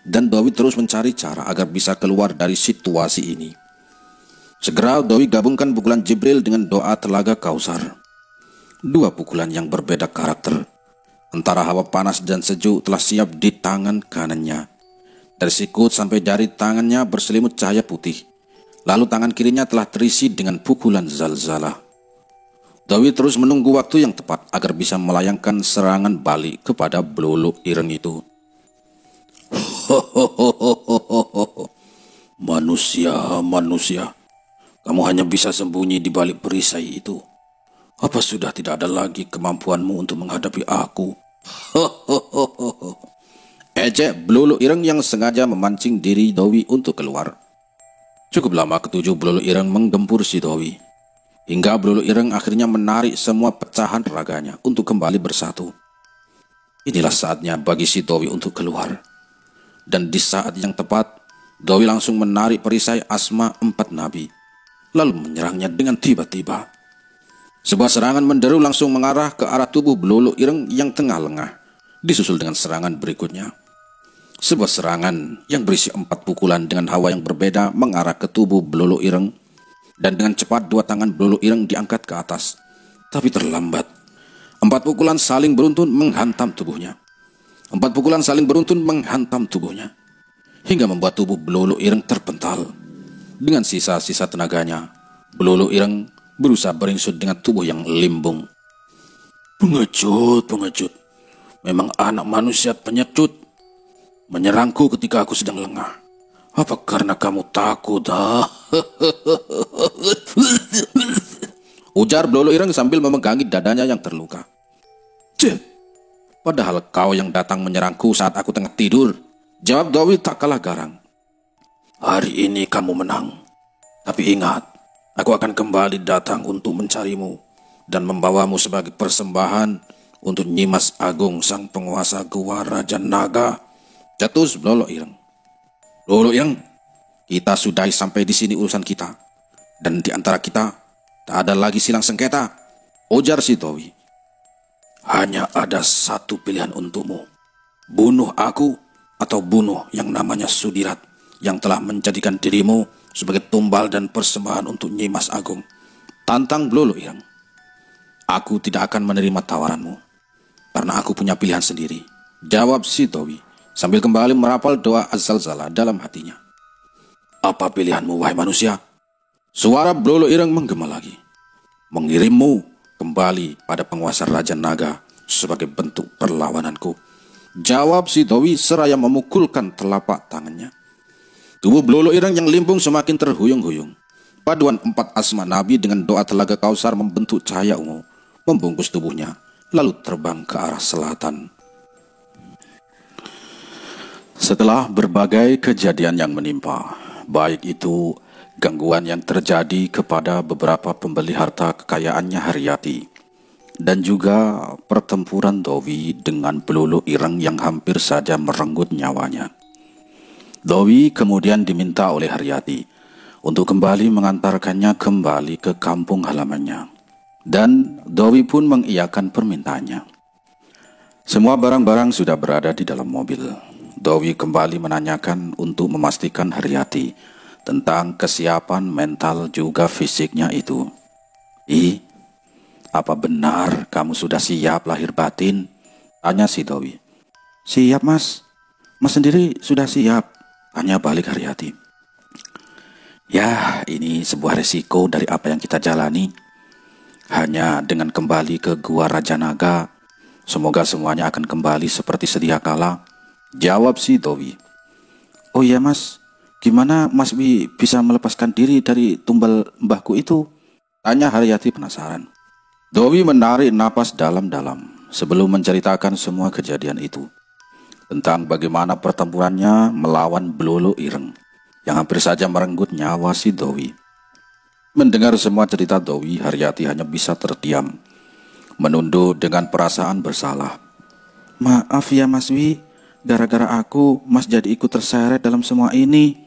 dan Dawi terus mencari cara agar bisa keluar dari situasi ini. Segera Dawi gabungkan pukulan Jibril dengan doa telaga Kausar. Dua pukulan yang berbeda karakter, antara hawa panas dan sejuk, telah siap di tangan kanannya. Dari sikut sampai jari tangannya berselimut cahaya putih. Lalu tangan kirinya telah terisi dengan pukulan Zalzalah. Dawi terus menunggu waktu yang tepat agar bisa melayangkan serangan balik kepada Blulu Ireng itu. Manusia, kamu hanya bisa sembunyi di balik perisai itu. Apa sudah tidak ada lagi kemampuanmu untuk menghadapi aku? Ejek Blulu Ireng yang sengaja memancing diri Dawi untuk keluar. Cukup lama ketujuh Blulu Ireng menggempur si Dawi, hingga Blulu Ireng akhirnya menarik semua pecahan raganya untuk kembali bersatu. Inilah saatnya bagi si Dawi untuk keluar. Dan di saat yang tepat, Dawi langsung menarik perisai asma 4 Nabi, lalu menyerangnya dengan tiba-tiba. Sebuah serangan menderu langsung mengarah ke arah tubuh Blulu Ireng yang tengah lengah, disusul dengan serangan berikutnya. Sebuah serangan yang berisi 4 pukulan dengan hawa yang berbeda mengarah ke tubuh Blulu Ireng, dan dengan cepat dua tangan Blulu Ireng diangkat ke atas. Tapi terlambat. 4 pukulan saling beruntun menghantam tubuhnya. 4 pukulan saling beruntun menghantam tubuhnya. hingga membuat tubuh Blolo Ireng terpental. Dengan sisa-sisa tenaganya, Blolo Ireng berusaha beringsut dengan tubuh yang limbung. Pengecut. Memang anak manusia pengecut. Menyerangku ketika aku sedang lengah. Apa karena kamu takut? Ujar Blolo Ireng sambil memegangi dadanya yang terluka. Cih, padahal kau yang datang menyerangku saat aku tengah tidur, jawab Dowi tak kalah garang. Hari ini kamu menang. Tapi ingat, aku akan kembali datang untuk mencarimu dan membawamu sebagai persembahan untuk Nyimas Agung sang penguasa Gua Raja Naga. Cetus Blolo Ireng. Blolo Ireng, kita sudahi sampai di sini urusan kita. Dan di antara kita, tak ada lagi silang sengketa, ujar si Dowi. Hanya ada satu pilihan untukmu. Bunuh aku atau bunuh yang namanya Sudirat yang telah menjadikan dirimu sebagai tumbal dan persembahan untuk Nyimas Agung. Tantang Blolo Ireng. Aku tidak akan menerima tawaranmu, karena aku punya pilihan sendiri, jawab si Dowi sambil kembali merapal doa Az-Zalzalah dalam hatinya. Apa pilihanmu, wahai manusia? Suara Blolo Ireng menggema lagi. Mengirimmu kembali pada penguasa Raja Naga sebagai bentuk perlawananku, jawab si Dowi seraya memukulkan telapak tangannya. Tubuh Blolo Ireng yang limbung semakin terhuyung-huyung. Paduan 4 asma Nabi dengan doa Telaga Kausar membentuk cahaya ungu, membungkus tubuhnya, lalu terbang ke arah selatan. Setelah berbagai kejadian yang menimpa, baik itu gangguan yang terjadi kepada beberapa pembeli harta kekayaannya Haryati, dan juga pertempuran Dowi dengan Blolo Ireng yang hampir saja merenggut nyawanya, Dowi kemudian diminta oleh Haryati untuk kembali mengantarkannya kembali ke kampung halamannya, dan Dowi pun mengiyakan permintaannya. Semua barang-barang sudah berada di dalam mobil. Dowi kembali menanyakan untuk memastikan Haryati tentang kesiapan mental juga fisiknya itu. Apa benar kamu sudah siap lahir batin? Tanya si Dowi. Siap mas. Mas sendiri sudah siap? Tanya balik Haryati. Ya, ini sebuah resiko dari apa yang kita jalani. Hanya dengan kembali ke Gua Raja Naga, semoga semuanya akan kembali seperti sedia kala, jawab si Dowi. Oh iya mas, gimana Mas Wi bisa melepaskan diri dari tumbal mbahku itu? Tanya Haryati penasaran. Dowi menarik napas dalam-dalam sebelum menceritakan semua kejadian itu, tentang bagaimana pertempurannya melawan Blolo Ireng yang hampir saja merenggut nyawa si Dowi. Mendengar semua cerita Dowi, Haryati hanya bisa terdiam, menunduk dengan perasaan bersalah. Maaf ya Mas Wi, gara-gara aku Mas jadi ikut terseret dalam semua ini,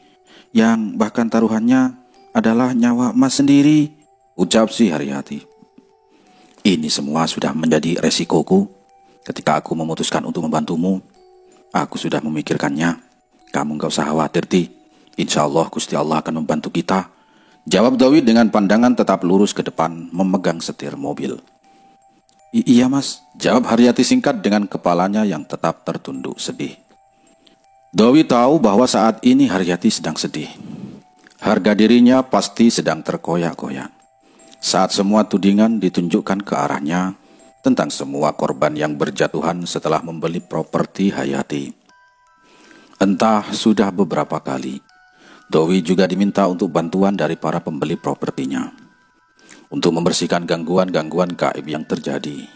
yang bahkan taruhannya adalah nyawa Mas sendiri, ucap si Haryati. Ini semua sudah menjadi resikoku ketika aku memutuskan untuk membantumu. Aku sudah memikirkannya. Kamu gak usah khawatir, Ti. Insya Allah Gusti Allah akan membantu kita, jawab Dowi dengan pandangan tetap lurus ke depan memegang setir mobil. Iya mas, jawab Haryati singkat dengan kepalanya yang tetap tertunduk sedih. Dowi tahu bahwa saat ini Haryati sedang sedih. Harga dirinya pasti sedang terkoyak-koyak saat semua tudingan ditunjukkan ke arahnya tentang semua korban yang berjatuhan setelah membeli properti Hayati. Entah sudah beberapa kali, Dowi juga diminta untuk bantuan dari para pembeli propertinya untuk membersihkan gangguan-gangguan gaib yang terjadi.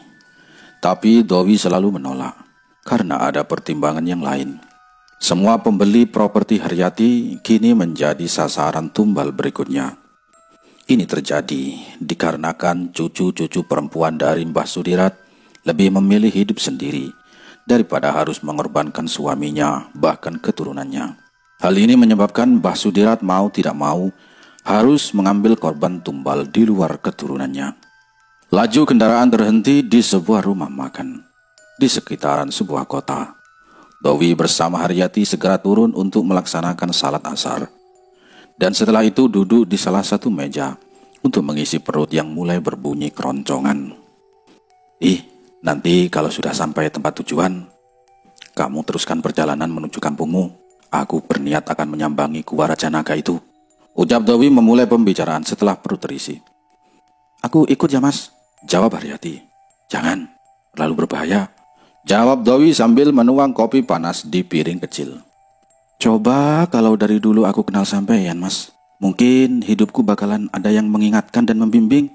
Tapi Dowi selalu menolak karena ada pertimbangan yang lain. Semua pembeli properti Haryati kini menjadi sasaran tumbal berikutnya. Ini terjadi dikarenakan cucu-cucu perempuan dari Mbah Sudirat lebih memilih hidup sendiri daripada harus mengorbankan suaminya bahkan keturunannya. Hal ini menyebabkan Mbah Sudirat mau tidak mau harus mengambil korban tumbal di luar keturunannya. Laju kendaraan terhenti di sebuah rumah makan di sekitaran sebuah kota. Dowi bersama Haryati segera turun untuk melaksanakan salat asar. Dan setelah itu duduk di salah satu meja untuk mengisi perut yang mulai berbunyi keroncongan. Nanti kalau sudah sampai tempat tujuan, kamu teruskan perjalanan menuju kampungmu. Aku berniat akan menyambangi Gua Raja Naga itu, ucap Dewi memulai pembicaraan setelah perut terisi. Aku ikut ya mas, jawab Haryati. Jangan, terlalu berbahaya, jawab Dewi sambil menuang kopi panas di piring kecil. Coba kalau dari dulu aku kenal sampeyan mas, mungkin hidupku bakalan ada yang mengingatkan dan membimbing,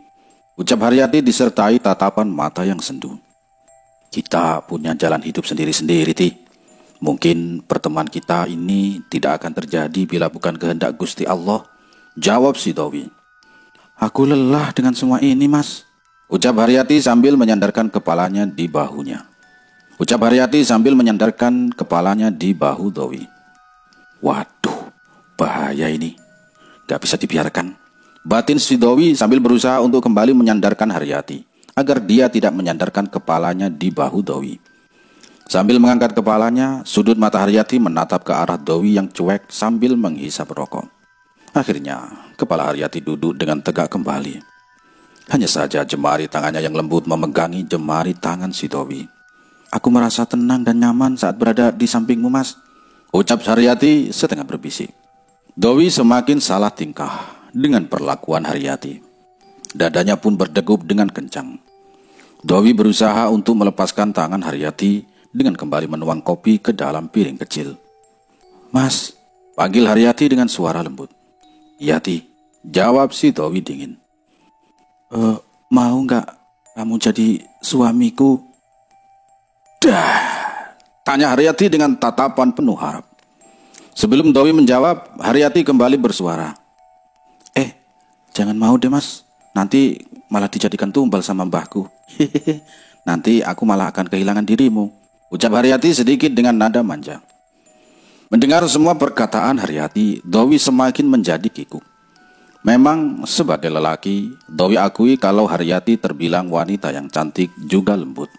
ucap Haryati disertai tatapan mata yang sendu. Kita punya jalan hidup sendiri-sendiri, Ti. Mungkin pertemuan kita ini tidak akan terjadi bila bukan kehendak Gusti Allah, jawab si Dewi. Aku lelah dengan semua ini mas, ucap Haryati sambil menyandarkan kepalanya di bahunya. Bahu Dewi. Waduh, bahaya ini. Gak bisa dibiarkan, batin si Dewi sambil berusaha untuk kembali menyandarkan Haryati agar dia tidak menyandarkan kepalanya di bahu Dewi. Sambil mengangkat kepalanya, sudut mata Haryati menatap ke arah Dewi yang cuek sambil menghisap rokok. Akhirnya, kepala Haryati duduk dengan tegak kembali. Hanya saja jemari tangannya yang lembut memegangi jemari tangan si Dewi. Aku merasa tenang dan nyaman saat berada di sampingmu mas, ucap Haryati setengah berbisik. Dewi semakin salah tingkah dengan perlakuan Haryati. Dadanya pun berdegup dengan kencang. Dewi berusaha untuk melepaskan tangan Haryati dengan kembali menuang kopi ke dalam piring kecil. Mas, panggil Haryati dengan suara lembut. Iya Ti, jawab si Dewi dingin. Mau nggak kamu jadi suamiku? Tanya Haryati dengan tatapan penuh harap. Sebelum Dewi menjawab, Haryati kembali bersuara. Jangan mau deh mas, nanti malah dijadikan tumbal sama mbahku. Nanti aku malah akan kehilangan dirimu, ucap Haryati sedikit dengan nada manja. Mendengar semua perkataan Haryati, Dewi semakin menjadi kikuk. Memang sebagai lelaki, Dewi akui kalau Haryati terbilang wanita yang cantik juga lembut.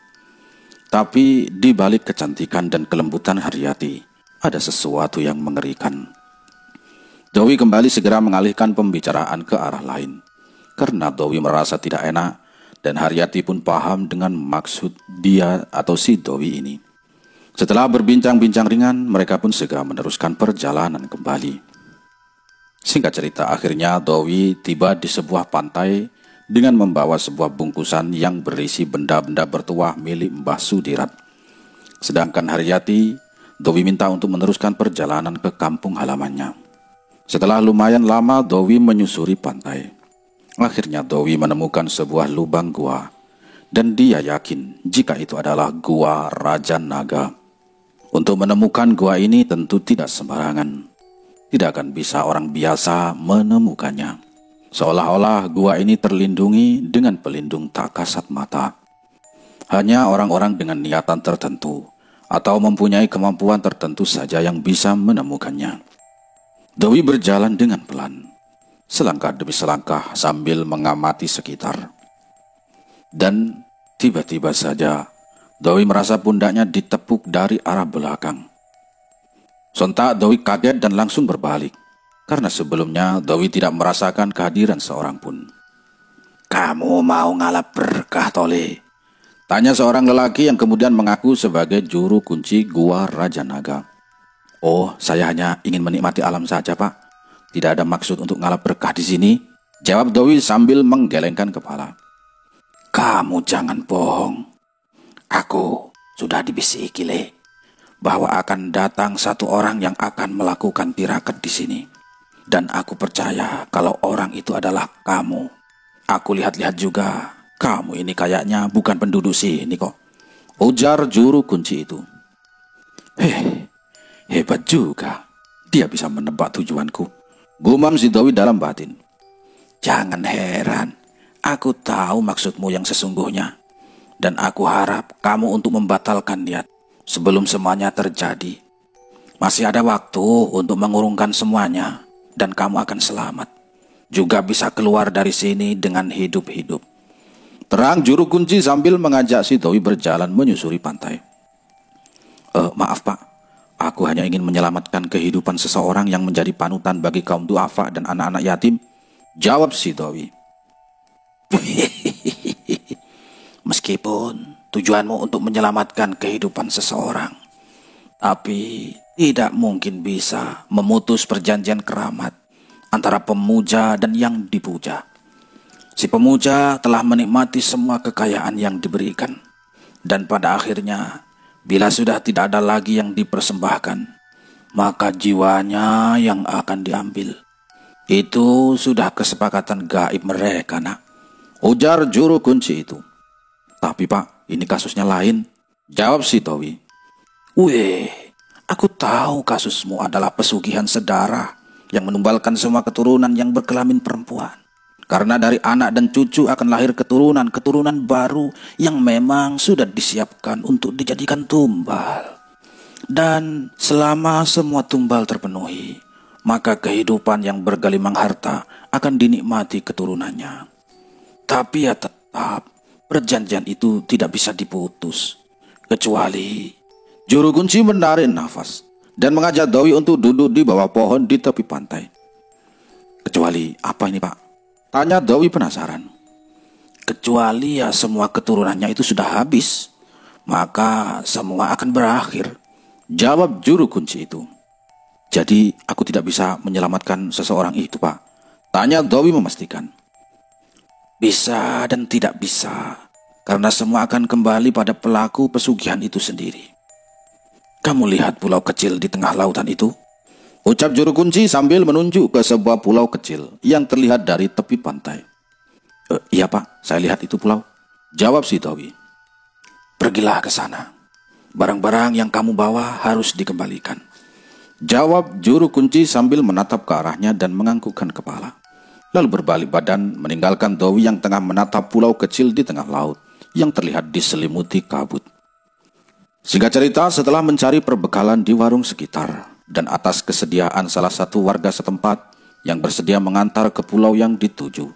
Tapi di balik kecantikan dan kelembutan Haryati, ada sesuatu yang mengerikan. Dewi kembali segera mengalihkan pembicaraan ke arah lain, karena Dewi merasa tidak enak dan Haryati pun paham dengan maksud dia atau si Dewi ini. Setelah berbincang-bincang ringan, mereka pun segera meneruskan perjalanan kembali. Singkat cerita, akhirnya Dewi tiba di sebuah pantai dengan membawa sebuah bungkusan yang berisi benda-benda bertuah milik Mbah Sudirat. Sedangkan Haryati, Dewi minta untuk meneruskan perjalanan ke kampung halamannya. Setelah lumayan lama Dewi menyusuri pantai. Akhirnya Dewi menemukan sebuah lubang gua, dan dia yakin jika itu adalah Gua Raja Naga. Untuk menemukan gua ini tentu tidak sembarangan. Tidak akan bisa orang biasa menemukannya. Seolah-olah gua ini terlindungi dengan pelindung tak kasat mata. Hanya orang-orang dengan niatan tertentu atau mempunyai kemampuan tertentu saja yang bisa menemukannya. Dewi berjalan dengan pelan, selangkah demi selangkah sambil mengamati sekitar. Dan tiba-tiba saja Dewi merasa pundaknya ditepuk dari arah belakang. Sontak Dewi kaget dan langsung berbalik, karena sebelumnya Dewi tidak merasakan kehadiran seorang pun. Kamu mau ngalap berkah, Tole? Tanya seorang lelaki yang kemudian mengaku sebagai juru kunci Gua Raja Naga. Oh, saya hanya ingin menikmati alam saja, Pak. Tidak ada maksud untuk ngalap berkah di sini, jawab Dewi sambil menggelengkan kepala. Kamu jangan bohong. Aku sudah dibisiki, Le, bahwa akan datang satu orang yang akan melakukan tirakat di sini. Dan aku percaya kalau orang itu adalah kamu. Aku lihat-lihat juga, kamu ini kayaknya bukan penduduk sini kok, ujar juru kunci itu. Hebat juga, dia bisa menebak tujuanku, gumam si Dewi dalam batin. Jangan heran, aku tahu maksudmu yang sesungguhnya. Dan aku harap kamu untuk membatalkan niat sebelum semuanya terjadi. Masih ada waktu untuk mengurungkan semuanya, dan kamu akan selamat. Juga bisa keluar dari sini dengan hidup-hidup. Terang juru kunci sambil mengajak si Dewi berjalan menyusuri pantai. Maaf Pak, aku hanya ingin menyelamatkan kehidupan seseorang yang menjadi panutan bagi kaum duafa dan anak-anak yatim, jawab si Dewi. Meskipun tujuanmu untuk menyelamatkan kehidupan seseorang, tapi Tidak mungkin bisa memutus perjanjian keramat antara pemuja dan yang dipuja. Si pemuja telah menikmati semua kekayaan yang diberikan. Dan pada akhirnya, bila sudah tidak ada lagi yang dipersembahkan, maka jiwanya yang akan diambil. Itu sudah kesepakatan gaib mereka, nak. Ujar juru kunci itu. Tapi Pak, ini kasusnya lain. Jawab si Dowi. Weh, aku tahu kasusmu adalah pesugihan sedarah yang menumbalkan semua keturunan yang berkelamin perempuan. Karena dari anak dan cucu akan lahir keturunan baru yang memang sudah disiapkan untuk dijadikan tumbal. Dan selama semua tumbal terpenuhi, maka kehidupan yang bergelimang harta akan dinikmati keturunannya. Tapi ya tetap, perjanjian itu tidak bisa diputus. Kecuali juru kunci menarik nafas dan mengajak Dowi untuk duduk di bawah pohon di tepi pantai. Kecuali apa ini, Pak? Tanya Dowi penasaran. kecuali ya semua keturunannya itu sudah habis, maka semua akan berakhir. Jawab juru kunci itu. Jadi aku tidak bisa menyelamatkan seseorang itu, Pak? Tanya Dowi memastikan. Bisa dan tidak bisa, karena semua akan kembali pada pelaku pesugihan itu sendiri. Kamu lihat pulau kecil di tengah lautan itu? Ucap juru kunci sambil menunjuk ke sebuah pulau kecil yang terlihat dari tepi pantai. Iya Pak, saya lihat itu pulau. Jawab si Dowi. Pergilah ke sana. Barang-barang yang kamu bawa harus dikembalikan. Jawab juru kunci sambil menatap ke arahnya dan menganggukkan kepala. Lalu berbalik badan meninggalkan Dowi yang tengah menatap pulau kecil di tengah laut yang terlihat diselimuti kabut. Singkat cerita, setelah mencari perbekalan di warung sekitar dan atas kesediaan salah satu warga setempat yang bersedia mengantar ke pulau yang dituju,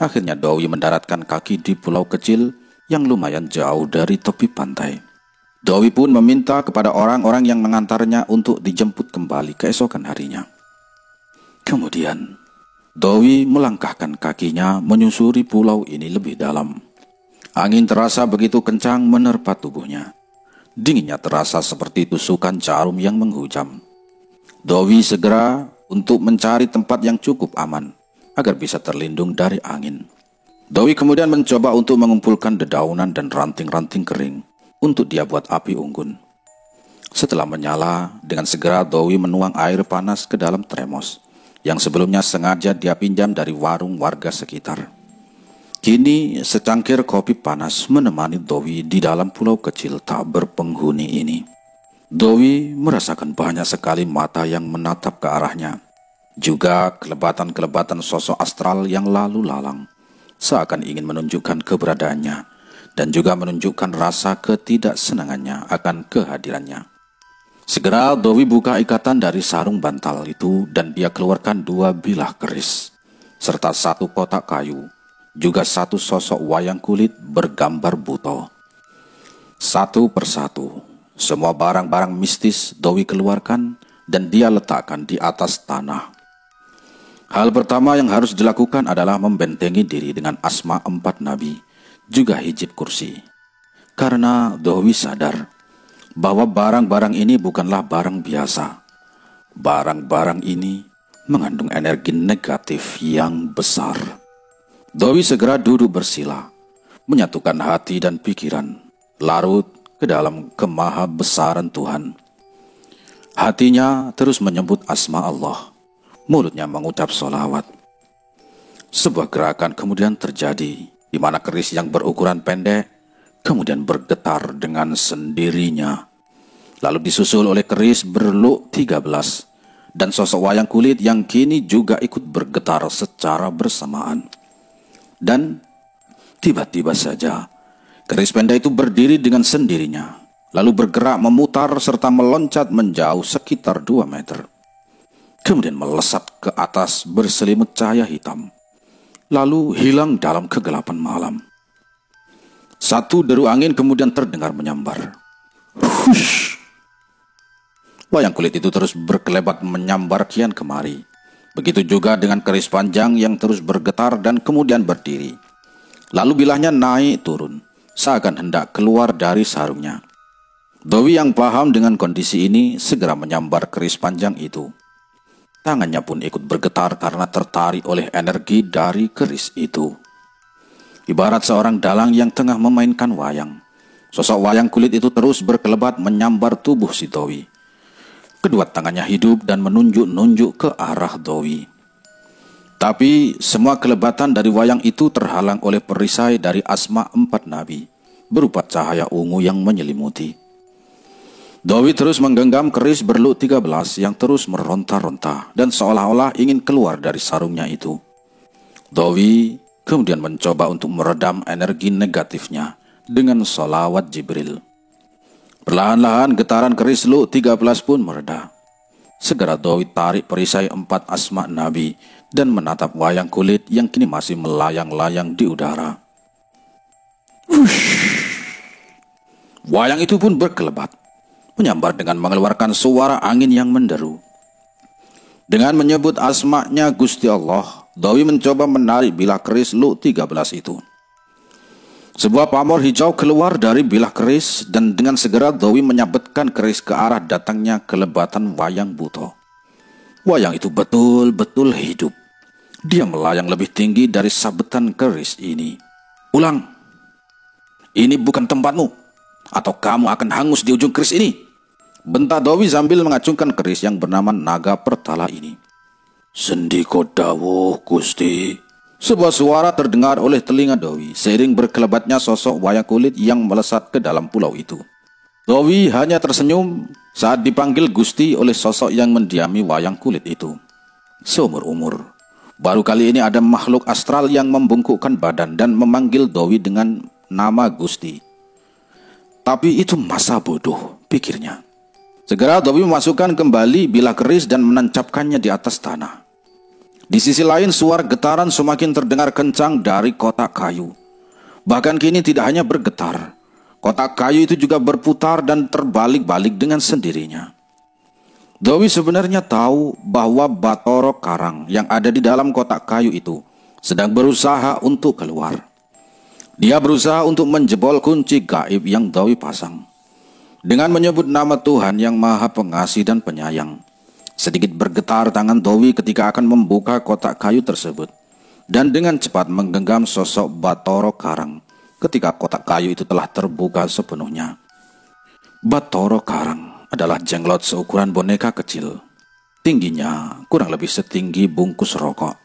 akhirnya Dowi mendaratkan kaki di pulau kecil yang lumayan jauh dari tepi pantai. Dowi pun meminta kepada orang-orang yang mengantarnya untuk dijemput kembali keesokan harinya. Kemudian, Dowi melangkahkan kakinya menyusuri pulau ini lebih dalam. Angin terasa begitu kencang menerpa tubuhnya. Dinginnya terasa seperti tusukan jarum yang menghujam. Dowi segera untuk mencari tempat yang cukup aman agar bisa terlindung dari angin. Dowi kemudian mencoba untuk mengumpulkan dedaunan dan ranting-ranting kering untuk dia buat api unggun. Setelah menyala, dengan segera Dowi menuang air panas ke dalam termos yang sebelumnya sengaja dia pinjam dari warung warga sekitar. Kini secangkir kopi panas menemani Dowi di dalam pulau kecil tak berpenghuni ini. Dowi merasakan banyak sekali mata yang menatap ke arahnya. Juga kelebatan-kelebatan sosok astral yang lalu lalang, seakan ingin menunjukkan keberadaannya dan juga menunjukkan rasa ketidaksenangannya akan kehadirannya. Segera Dowi buka ikatan dari sarung bantal itu dan dia keluarkan 2 bilah keris, serta 1 kotak kayu, juga 1 sosok wayang kulit bergambar buto. Satu persatu, semua barang-barang mistis Dowi keluarkan dan dia letakkan di atas tanah. Hal pertama yang harus dilakukan adalah membentengi diri dengan asma 4 nabi, juga hijab kursi. Karena Dowi sadar bahwa barang-barang ini bukanlah barang biasa. Barang-barang ini mengandung energi negatif yang besar. Dowi segera duduk bersila, menyatukan hati dan pikiran, larut ke dalam kemahabesaran Tuhan. Hatinya terus menyebut asma Allah, mulutnya mengucap sholawat. Sebuah gerakan kemudian terjadi, di mana keris yang berukuran pendek kemudian bergetar dengan sendirinya. Lalu disusul oleh keris berluk 13 dan sosok wayang kulit yang kini juga ikut bergetar secara bersamaan. Dan tiba-tiba saja keris pendek itu berdiri dengan sendirinya, lalu bergerak memutar serta meloncat menjauh sekitar 2 meter. Kemudian melesat ke atas berselimut cahaya hitam, lalu hilang dalam kegelapan malam. Satu deru angin kemudian terdengar menyambar. Hush! Wayang kulit itu terus berkelebat menyambar kian kemari. Begitu juga dengan keris panjang yang terus bergetar dan kemudian berdiri. Lalu bilahnya naik turun, seakan hendak keluar dari sarungnya. Dowi yang paham dengan kondisi ini segera menyambar keris panjang itu. Tangannya pun ikut bergetar karena tertarik oleh energi dari keris itu. Ibarat seorang dalang yang tengah memainkan wayang. Sosok wayang kulit itu terus berkelebat menyambar tubuh si Dowi. Kedua tangannya hidup dan menunjuk-nunjuk ke arah Dowi. Tapi semua kelebatan dari wayang itu terhalang oleh perisai dari asma 4 nabi, berupa cahaya ungu yang menyelimuti. Dowi terus menggenggam keris berluk 13 yang terus meronta-ronta dan seolah-olah ingin keluar dari sarungnya itu. Dowi kemudian mencoba untuk meredam energi negatifnya dengan sholawat Jibril. Perlahan-lahan getaran keris luk 13 pun mereda. Segera Dowi tarik perisai 4 asma nabi dan menatap wayang kulit yang kini masih melayang-layang di udara. Wayang itu pun berkelebat, menyambar dengan mengeluarkan suara angin yang menderu. Dengan menyebut asma-Nya Gusti Allah, Dowi mencoba menarik bilah keris luk 13 itu. Sebuah pamor hijau keluar dari bilah keris dan dengan segera Dowi menyabetkan keris ke arah datangnya kelebatan wayang buto. Wayang itu betul-betul hidup. Dia melayang lebih tinggi dari sabetan keris ini. Ulang. Ini bukan tempatmu, atau kamu akan hangus di ujung keris ini. Bentak Dowi sambil mengacungkan keris yang bernama naga pertala ini. Sendiko dawuh Gusti. Sebuah suara terdengar oleh telinga Dowi seiring berkelebatnya sosok wayang kulit yang melesat ke dalam pulau itu. Dowi hanya tersenyum saat dipanggil Gusti oleh sosok yang mendiami wayang kulit itu. Seumur umur, baru kali ini ada makhluk astral yang membungkukkan badan dan memanggil Dowi dengan nama Gusti. Tapi itu masa bodoh, pikirnya. Segera Dowi memasukkan kembali bilah keris dan menancapkannya di atas tanah. Di sisi lain suara getaran semakin terdengar kencang dari kotak kayu. Bahkan kini tidak hanya bergetar, kotak kayu itu juga berputar dan terbalik-balik dengan sendirinya. Dowi sebenarnya tahu bahwa Bathara Karang yang ada di dalam kotak kayu itu sedang berusaha untuk keluar. Dia berusaha untuk menjebol kunci gaib yang Dowi pasang. Dengan menyebut nama Tuhan yang Maha Pengasih dan Penyayang, sedikit bergetar tangan Dowi ketika akan membuka kotak kayu tersebut. Dan dengan cepat menggenggam sosok Bathara Karang ketika kotak kayu itu telah terbuka sepenuhnya. Bathara Karang adalah jenglot seukuran boneka kecil. Tingginya kurang lebih setinggi bungkus rokok.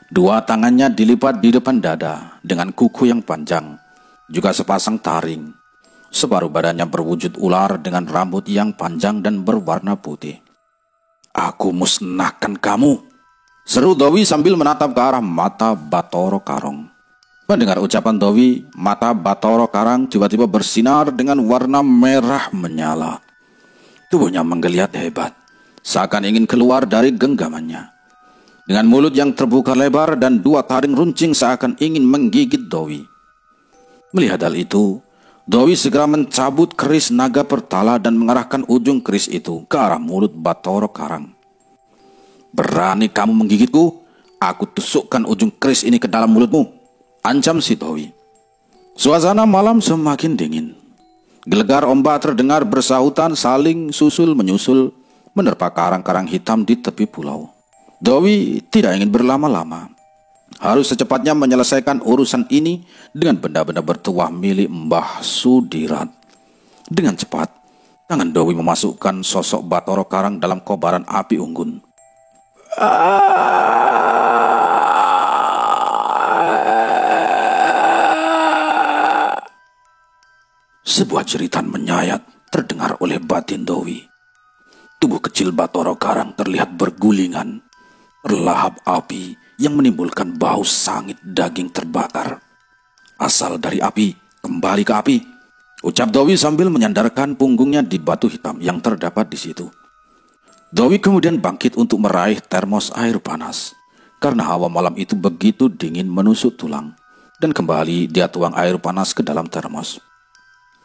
Dua tangannya dilipat di depan dada dengan kuku yang panjang, juga sepasang taring. Separuh badannya berwujud ular dengan rambut yang panjang dan berwarna putih. Aku musnahkan kamu, seru Dowi sambil menatap ke arah mata Bathara Karang. Mendengar ucapan Dowi, mata Bathara Karang tiba-tiba bersinar dengan warna merah menyala. Tubuhnya menggeliat hebat, seakan ingin keluar dari genggamannya. Dengan mulut yang terbuka lebar dan dua taring runcing seakan ingin menggigit Dowi. Melihat hal itu, Dowi segera mencabut keris naga pertala dan mengarahkan ujung keris itu ke arah mulut Bathara Karang. Berani kamu menggigitku? Aku tusukkan ujung keris ini ke dalam mulutmu, ancam si Dowi. Suasana malam semakin dingin. Gelegar ombak terdengar bersahutan saling susul menyusul menerpa karang-karang hitam di tepi pulau. Dowi tidak ingin berlama-lama. Harus secepatnya menyelesaikan urusan ini dengan benda-benda bertuah milik Mbah Sudirat. Dengan cepat, tangan Dowi memasukkan sosok Bathara Karang dalam kobaran api unggun. Sebuah jeritan menyayat terdengar oleh batin Dowi. Tubuh kecil Bathara Karang terlihat bergulingan, terlahap api yang menimbulkan bau sangit daging terbakar. Asal dari api, kembali ke api, ucap Dowi sambil menyandarkan punggungnya di batu hitam yang terdapat di situ. Dowi kemudian bangkit untuk meraih termos air panas, karena hawa malam itu begitu dingin menusuk tulang, dan kembali dia tuang air panas ke dalam termos.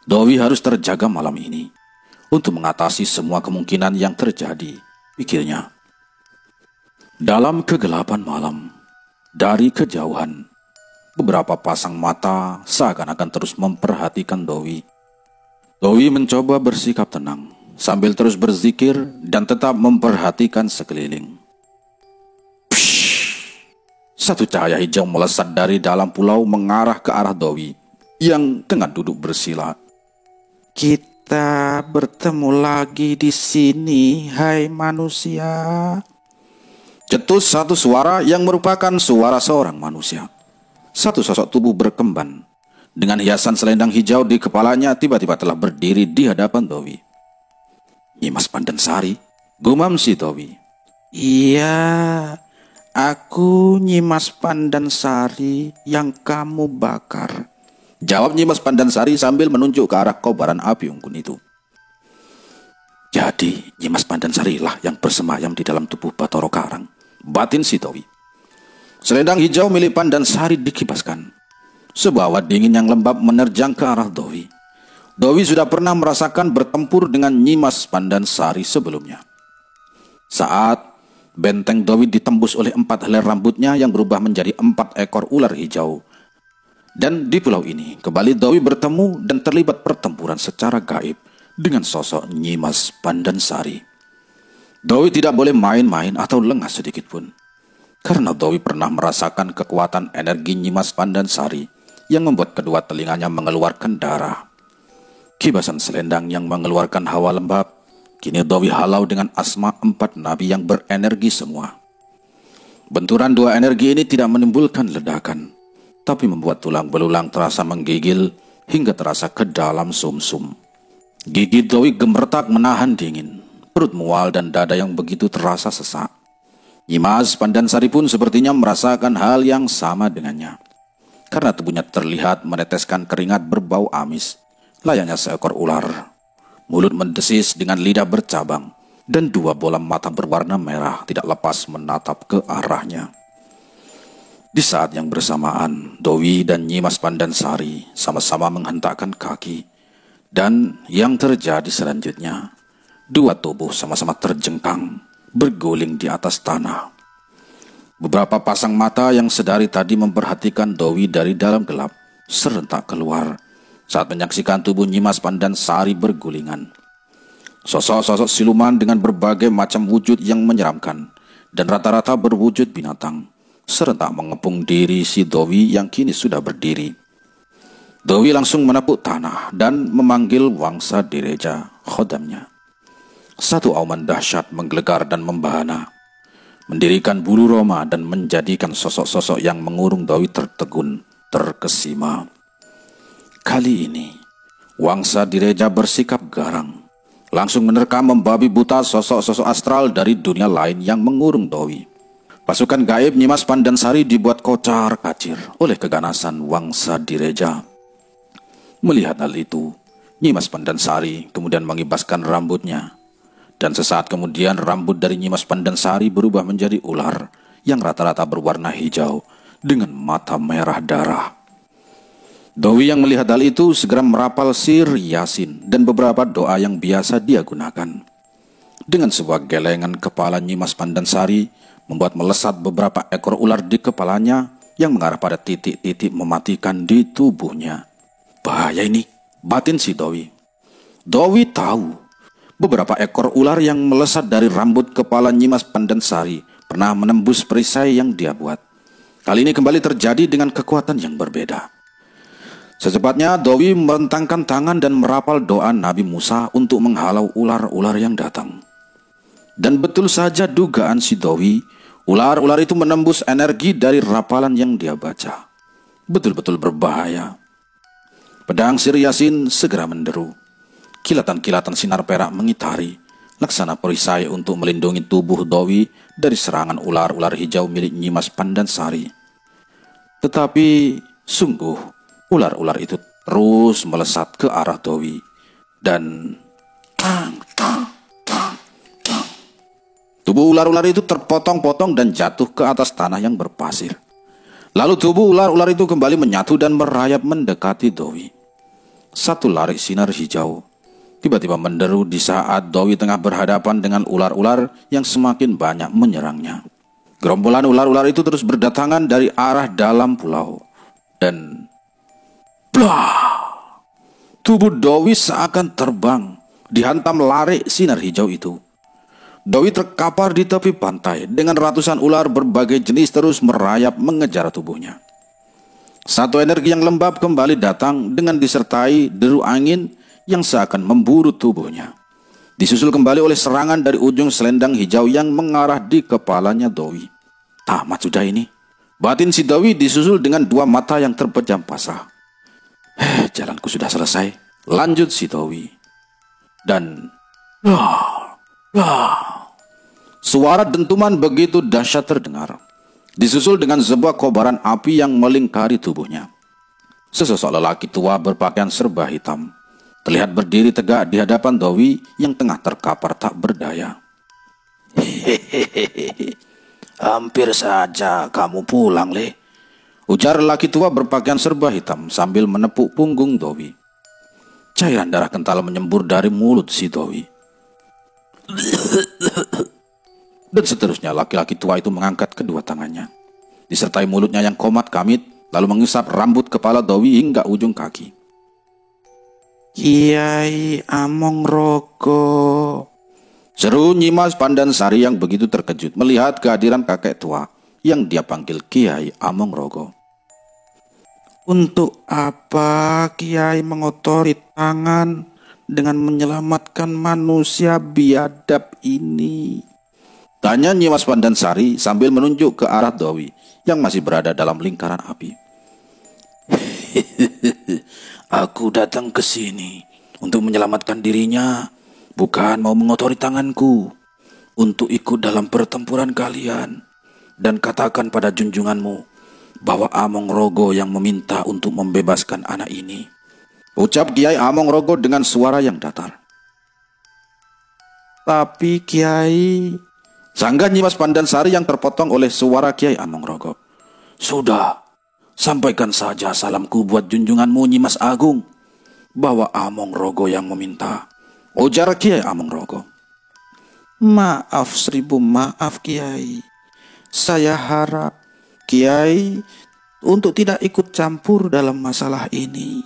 Dowi harus terjaga malam ini, untuk mengatasi semua kemungkinan yang terjadi, pikirnya. Dalam kegelapan malam, dari kejauhan, beberapa pasang mata seakan-akan terus memperhatikan Dowi. Dowi mencoba bersikap tenang sambil terus berzikir dan tetap memperhatikan sekeliling. Satu cahaya hijau melesat dari dalam pulau mengarah ke arah Dowi yang tengah duduk bersila. Kita bertemu lagi di sini, hai manusia. Cetus satu suara yang merupakan suara seorang manusia. Satu sosok tubuh berkemban dengan hiasan selendang hijau di kepalanya tiba-tiba telah berdiri di hadapan Dowi. Nyimas Pandansari, gumam si Dowi. Iya, aku Nyimas Pandansari yang kamu bakar, jawab Nyimas Pandansari sambil menunjuk ke arah kobaran api unggun itu. Jadi Nyimas Pandansari lah yang bersemayam di dalam tubuh Bathara Karang, batin si Dowi. Selendang hijau milik Pandansari dikibaskan. Sebuah hawa dingin yang lembab menerjang ke arah Dowi. Dowi sudah pernah merasakan bertempur dengan Nyimas Pandansari sebelumnya. Saat benteng Dowi ditembus oleh 4 helai rambutnya yang berubah menjadi 4 ekor ular hijau. Dan di pulau ini kembali Dowi bertemu dan terlibat pertempuran secara gaib dengan sosok Nyimas Pandansari. Dowi tidak boleh main-main atau lengah sedikit pun, karena Dowi pernah merasakan kekuatan energi Nyimas Pandansari yang membuat kedua telinganya mengeluarkan darah. Kibasan selendang yang mengeluarkan hawa lembab, kini Dowi halau dengan asma 4 nabi yang berenergi semua. Benturan 2 energi ini tidak menimbulkan ledakan, tapi membuat tulang belulang terasa menggigil hingga terasa ke dalam sumsum. Gigi Dowi gemeretak menahan dingin, perut mual dan dada yang begitu terasa sesak. Nyimas Pandansari pun sepertinya merasakan hal yang sama dengannya, karena tubuhnya terlihat meneteskan keringat berbau amis, layaknya seekor ular. Mulut mendesis dengan lidah bercabang, dan 2 bola mata berwarna merah tidak lepas menatap ke arahnya. Di saat yang bersamaan, Dowi dan Nyimas Pandansari sama-sama menghentakkan kaki, dan yang terjadi selanjutnya, 2 tubuh sama-sama terjengkang, berguling di atas tanah. Beberapa pasang mata yang sedari tadi memperhatikan Dowi dari dalam gelap serentak keluar saat menyaksikan tubuh Nyimas Pandansari bergulingan. Sosok-sosok siluman dengan berbagai macam wujud yang menyeramkan dan rata-rata berwujud binatang serentak mengepung diri si Dowi yang kini sudah berdiri. Dowi langsung menepuk tanah dan memanggil Wangsa Direja, khodamnya. Satu auman dahsyat menggelegar dan membahana, mendirikan bulu roma dan menjadikan sosok-sosok yang mengurung Dowi tertegun, terkesima. Kali ini, Wangsa Direja bersikap garang, langsung menerkam membabi buta sosok-sosok astral dari dunia lain yang mengurung Dowi. Pasukan gaib Nyimas Pandansari dibuat kocar-kacir oleh keganasan Wangsa Direja. Melihat hal itu, Nyimas Pandansari kemudian mengibaskan rambutnya. Dan sesaat kemudian rambut dari Nyimas Pandansari berubah menjadi ular yang rata-rata berwarna hijau dengan mata merah darah. Dowi yang melihat hal itu segera merapal sir Yasin dan beberapa doa yang biasa dia gunakan. Dengan sebuah gelengan kepala Nyimas Pandansari membuat melesat beberapa ekor ular di kepalanya yang mengarah pada titik-titik mematikan di tubuhnya. Bahaya ini, batin si Dowi. Dowi tahu beberapa ekor ular yang melesat dari rambut kepala Nyimas Pandansari pernah menembus perisai yang dia buat. Kali ini kembali terjadi dengan kekuatan yang berbeda. Secepatnya Dowi merentangkan tangan dan merapal doa Nabi Musa untuk menghalau ular-ular yang datang. Dan betul saja dugaan si Dowi, ular-ular itu menembus energi dari rapalan yang dia baca. Betul-betul berbahaya. Pedang Sir Yasin segera menderu. Kilatan-kilatan sinar perak mengitari, laksana perisai untuk melindungi tubuh Dowi dari serangan ular-ular hijau milik Nyimas Pandansari. Tetapi sungguh, ular-ular itu terus melesat ke arah Dowi. Dan tubuh ular-ular itu terpotong-potong dan jatuh ke atas tanah yang berpasir. Lalu tubuh ular-ular itu kembali menyatu dan merayap mendekati Dowi. Satu larik sinar hijau tiba-tiba menderu di saat Dowi tengah berhadapan dengan ular-ular yang semakin banyak menyerangnya. Gerombolan ular-ular itu terus berdatangan dari arah dalam pulau. Dan blah! Tubuh Dowi seakan terbang, dihantam lare sinar hijau itu. Dowi terkapar di tepi pantai dengan ratusan ular berbagai jenis terus merayap mengejar tubuhnya. Satu energi yang lembab kembali datang dengan disertai deru angin yang seakan memburu tubuhnya. Disusul kembali oleh serangan dari ujung selendang hijau yang mengarah di kepalanya Dowi. Tamat sudah ini. Batin si Dowi disusul dengan dua mata yang terpejam pasrah. Jalanku sudah selesai. Lanjut si Dowi. Dan suara dentuman begitu dahsyat terdengar, disusul dengan sebuah kobaran api yang melingkari tubuhnya. Sesosok lelaki tua berpakaian serba hitam terlihat berdiri tegak di hadapan Dowi yang tengah terkapar tak berdaya. Hehehe, hampir saja kamu pulang, Le. Ujar lelaki tua berpakaian serba hitam sambil menepuk punggung Dowi. Cairan darah kental menyembur dari mulut si Dowi. Dan seterusnya laki-laki tua itu mengangkat kedua tangannya, disertai mulutnya yang komat kamit, lalu mengisap rambut kepala Dowi hingga ujung kaki. Kiai Amongrogo, seru Nyimas Pandansari yang begitu terkejut melihat kehadiran kakek tua yang dia panggil Kiai Amongrogo. Untuk apa Kiai mengotori tangan dengan menyelamatkan manusia biadab ini? Tanya Nyimas Pandansari sambil menunjuk ke arah Dowi yang masih berada dalam lingkaran api. Aku datang ke sini untuk menyelamatkan dirinya, bukan mau mengotori tanganku. Untuk ikut dalam pertempuran kalian dan katakan pada junjunganmu bahwa Amongrogo yang meminta untuk membebaskan anak ini. Ucap Kiai Amongrogo dengan suara yang datar. Tapi Kiai, sanggah Nyimas Pandansari yang terpotong oleh suara Kiai Amongrogo. Sudah, sampaikan saja salamku buat junjunganmu Nyimas Agung, bahwa Amongrogo yang meminta. Ujar Kiai Amongrogo. Maaf 1000 maaf Kiai. Saya harap Kiai untuk tidak ikut campur dalam masalah ini.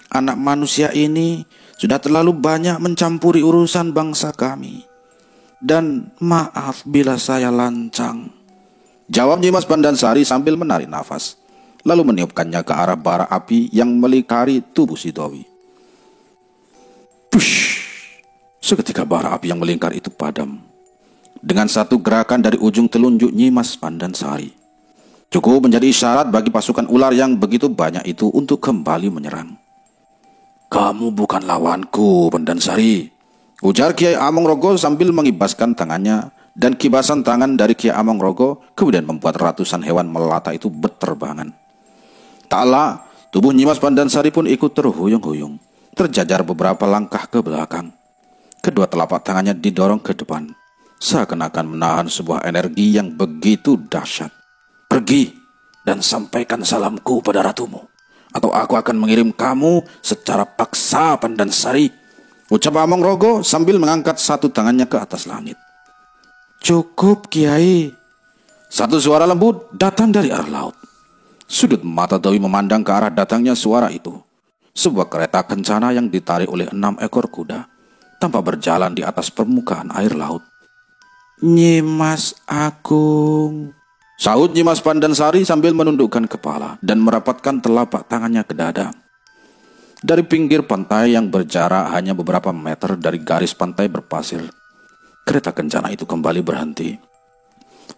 Anak manusia ini sudah terlalu banyak mencampuri urusan bangsa kami. Dan maaf bila saya lancang. Jawab Nyimas Pandansari sambil menarik nafas, lalu meniupkannya ke arah bara api yang melingkari tubuh si Dowi. Push! Seketika bara api yang melingkar itu padam. Dengan satu gerakan dari ujung telunjuk Nyimas Pandansari, cukup menjadi isyarat bagi pasukan ular yang begitu banyak itu untuk kembali menyerang. Kamu bukan lawanku, Pandansari, ujar Kiai Amongrogo sambil mengibaskan tangannya, dan kibasan tangan dari Kiai Amongrogo kemudian membuat ratusan hewan melata itu berterbangan. Taklah, tubuh Nyimas Pandansari pun ikut terhuyung-huyung, terjajar beberapa langkah ke belakang. Kedua telapak tangannya didorong ke depan, seakan-akan menahan sebuah energi yang begitu dahsyat. Pergi dan sampaikan salamku pada ratumu, atau aku akan mengirim kamu secara paksa, Pandansari, ucap Amongrogo sambil mengangkat satu tangannya ke atas langit. Cukup Kiai. Satu suara lembut datang dari arah laut. Sudut mata Dowi memandang ke arah datangnya suara itu. Sebuah kereta kencana yang ditarik oleh 6 ekor kuda, tanpa berjalan di atas permukaan air laut. Nyimas Agung, sahut Nyimas Pandansari sambil menundukkan kepala dan merapatkan telapak tangannya ke dada. Dari pinggir pantai yang berjarak hanya beberapa meter dari garis pantai berpasir, kereta kencana itu kembali berhenti.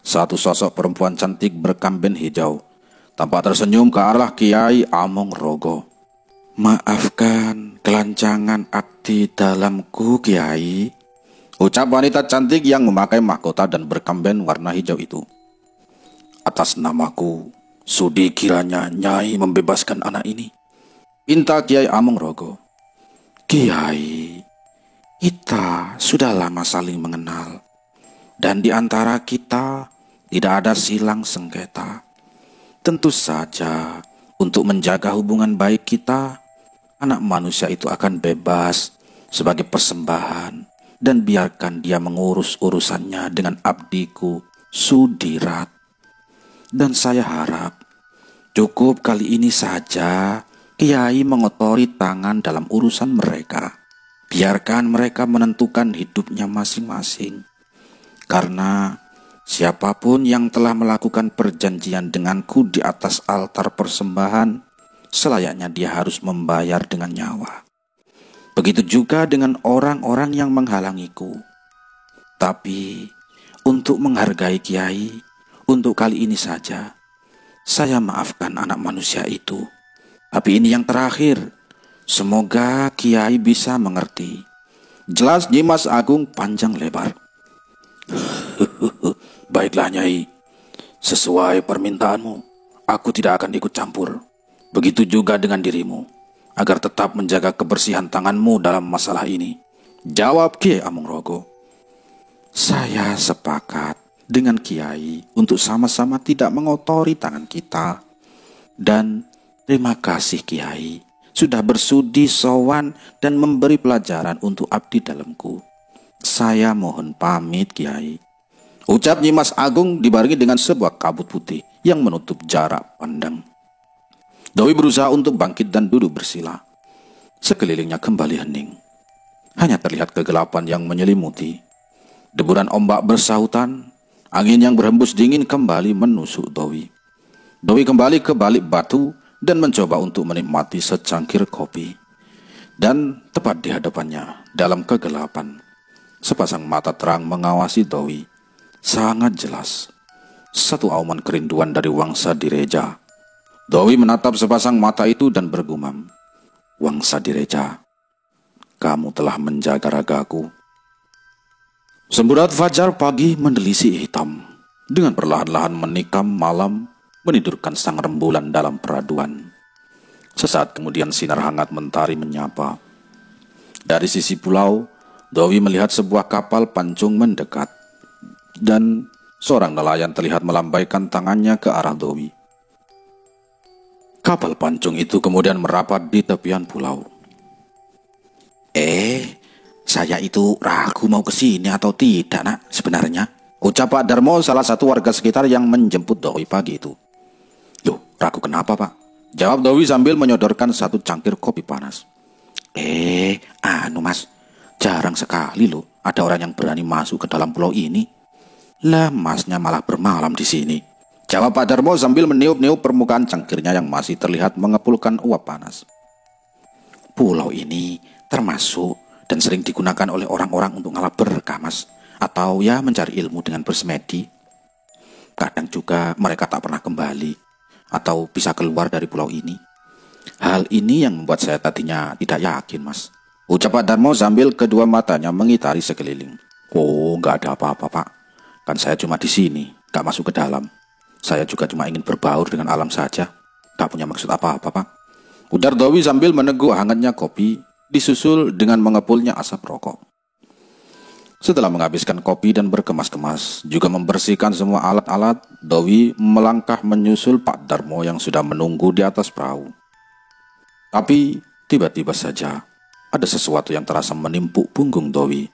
Satu sosok perempuan cantik berkamben hijau tampak tersenyum ke arah Kiai Amongrogo. Maafkan kelancangan abdi dalamku Kiai, ucap wanita cantik yang memakai mahkota dan berkamben warna hijau itu. Atas namaku, sudi kiranya Nyai membebaskan anak ini, pinta Kiai Amongrogo. Kiai, kita sudah lama saling mengenal, dan di antara kita tidak ada silang sengketa. Tentu saja untuk menjaga hubungan baik kita, anak manusia itu akan bebas sebagai persembahan, dan biarkan dia mengurus urusannya dengan abdiku Sudirat. Dan saya harap cukup kali ini saja Kiai mengotori tangan dalam urusan mereka. Biarkan mereka menentukan hidupnya masing-masing. Karena siapapun yang telah melakukan perjanjian denganku di atas altar persembahan, selayaknya dia harus membayar dengan nyawa. Begitu juga dengan orang-orang yang menghalangiku. Tapi untuk menghargai Kiai, untuk kali ini saja, saya maafkan anak manusia itu. Tapi ini yang terakhir. Semoga Kiai bisa mengerti. Jelas Nyimas Agung panjang lebar. Baiklah Nyai, sesuai permintaanmu, aku tidak akan ikut campur. Begitu juga dengan dirimu, agar tetap menjaga kebersihan tanganmu dalam masalah ini, jawab Kiai Amungrogo. Saya sepakat dengan Kiai untuk sama-sama tidak mengotori tangan kita. Dan terima kasih Kiai sudah bersudi sowan dan memberi pelajaran untuk abdi dalamku. Saya mohon pamit Kiai, ucap Nyimas Agung dibarengi dengan sebuah kabut putih yang menutup jarak pandang. Dewi berusaha untuk bangkit dan duduk bersila. Sekelilingnya kembali hening. Hanya terlihat kegelapan yang menyelimuti. Deburan ombak bersahutan, angin yang berhembus dingin kembali menusuk Dewi. Dewi kembali ke balik batu dan mencoba untuk menikmati secangkir kopi. Dan tepat di hadapannya, dalam kegelapan, sepasang mata terang mengawasi Dewi. Sangat jelas, satu auman kerinduan dari Wangsa Direja. Dewi menatap sepasang mata itu dan bergumam, Wangsa Direja, kamu telah menjaga ragaku. Semburat fajar pagi mendelisik hitam, dengan perlahan-lahan menikam malam, menidurkan sang rembulan dalam peraduan. Sesaat kemudian sinar hangat mentari menyapa. Dari sisi pulau, Dewi melihat sebuah kapal pancung mendekat. Dan seorang nelayan terlihat melambaikan tangannya ke arah Dewi. Kapal pancung itu kemudian merapat di tepian pulau. Saya itu ragu mau ke sini atau tidak nak sebenarnya, ucap Pak Darmo, salah satu warga sekitar yang menjemput Dewi pagi itu. Loh, ragu kenapa Pak? Jawab Dewi sambil menyodorkan satu cangkir kopi panas. Mas, jarang sekali loh ada orang yang berani masuk ke dalam pulau ini. Lah masnya malah bermalam di sini. Jawab Pak Darmo sambil meniup-niup permukaan cangkirnya yang masih terlihat mengepulkan uap panas. Pulau ini termasuk dan sering digunakan oleh orang-orang untuk ngalap berkah Mas. Atau ya mencari ilmu dengan bersemedi. Kadang juga mereka tak pernah kembali atau bisa keluar dari pulau ini. Hal ini yang membuat saya tadinya tidak yakin Mas, ucap Pak Darmo sambil kedua matanya mengitari sekeliling. Gak ada apa-apa Pak. Kan saya cuma di sini, gak masuk ke dalam. Saya juga cuma ingin berbaur dengan alam saja. Gak punya maksud apa-apa Pak, ujar Dewi sambil meneguk hangatnya kopi, disusul dengan mengepulnya asap rokok. Setelah menghabiskan kopi dan berkemas-kemas, juga membersihkan semua alat-alat, Dewi melangkah menyusul Pak Darmo yang sudah menunggu di atas perahu. Tapi tiba-tiba saja ada sesuatu yang terasa menimpuk punggung Dewi.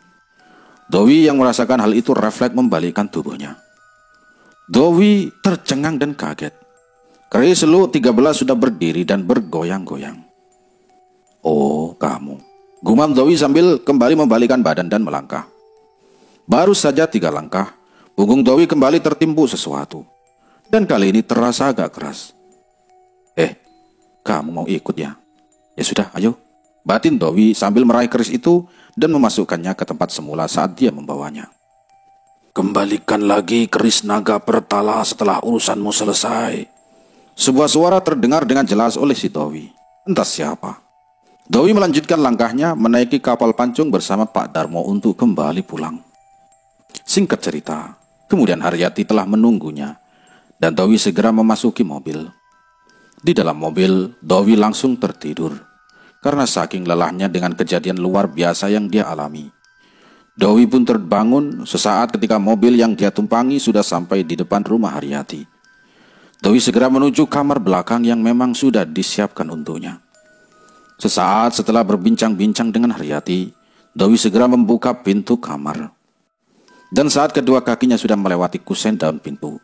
Dewi yang merasakan hal itu refleks membalikkan tubuhnya. Dewi tercengang dan kaget. Keris Lu 13 sudah berdiri dan bergoyang-goyang. Oh, kamu, gumam Dewi sambil kembali membalikkan badan dan melangkah. Baru saja 3 langkah, punggung Dewi kembali tertimpuk sesuatu. Dan kali ini terasa agak keras. Kamu mau ikut ya? Ya sudah, ayo, batin Dewi sambil meraih keris itu dan memasukkannya ke tempat semula saat dia membawanya. Kembalikan lagi keris naga pertala setelah urusanmu selesai. Sebuah suara terdengar dengan jelas oleh si Dewi. Entah siapa. Dewi melanjutkan langkahnya menaiki kapal pancung bersama Pak Darmo untuk kembali pulang. Singkat cerita, kemudian Haryati telah menunggunya dan Dewi segera memasuki mobil. Di dalam mobil, Dewi langsung tertidur karena saking lelahnya dengan kejadian luar biasa yang dia alami. Dewi pun terbangun sesaat ketika mobil yang dia tumpangi sudah sampai di depan rumah Haryati. Dewi segera menuju kamar belakang yang memang sudah disiapkan untuknya. Sesaat setelah berbincang-bincang dengan Haryati, Dewi segera membuka pintu kamar. Dan saat kedua kakinya sudah melewati kusen daun pintu,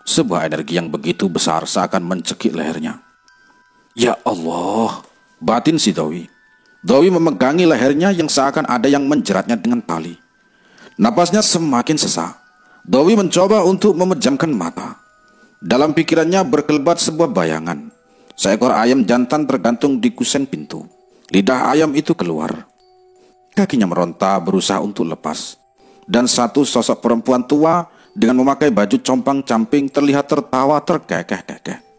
sebuah energi yang begitu besar seakan mencekik lehernya. Ya Allah, batin si Dawi. Dawi memegangi lehernya yang seakan ada yang menjeratnya dengan tali. Napasnya semakin sesak. Dawi mencoba untuk memejamkan mata. Dalam pikirannya berkelebat sebuah bayangan. Seekor ayam jantan tergantung di kusen pintu. Lidah ayam itu keluar. Kakinya meronta berusaha untuk lepas. Dan satu sosok perempuan tua dengan memakai baju compang-camping terlihat tertawa terkekeh-kekeh.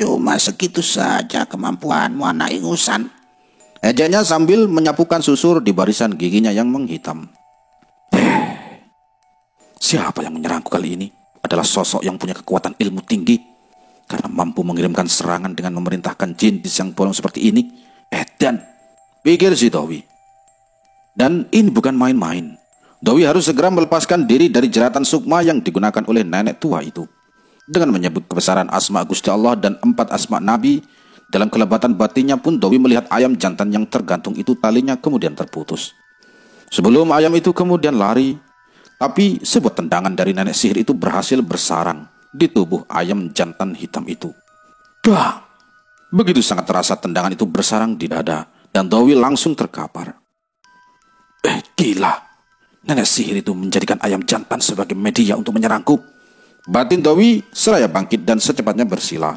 Cuma segitu saja kemampuanmu, anak ingusan. Ejeknya sambil menyapukan susur di barisan giginya yang menghitam. Siapa yang menyerangku kali ini? Adalah sosok yang punya kekuatan ilmu tinggi. Karena mampu mengirimkan serangan dengan memerintahkan jin di siang bolong seperti ini. Dan pikir si Dawi. Dan ini bukan main-main. Dawi harus segera melepaskan diri dari jeratan sukma yang digunakan oleh nenek tua itu. Dengan menyebut kebesaran asma Gusti Allah dan 4 asma Nabi, dalam kelebatan batinnya pun Dawi melihat ayam jantan yang tergantung itu talinya kemudian terputus. Sebelum ayam itu kemudian lari, tapi sebuah tendangan dari nenek sihir itu berhasil bersarang di tubuh ayam jantan hitam itu. Bah! Begitu sangat terasa tendangan itu bersarang di dada, dan Dawi langsung terkapar. Gila! Nenek sihir itu menjadikan ayam jantan sebagai media untuk menyerangku. Batin Dawi seraya bangkit dan secepatnya bersila,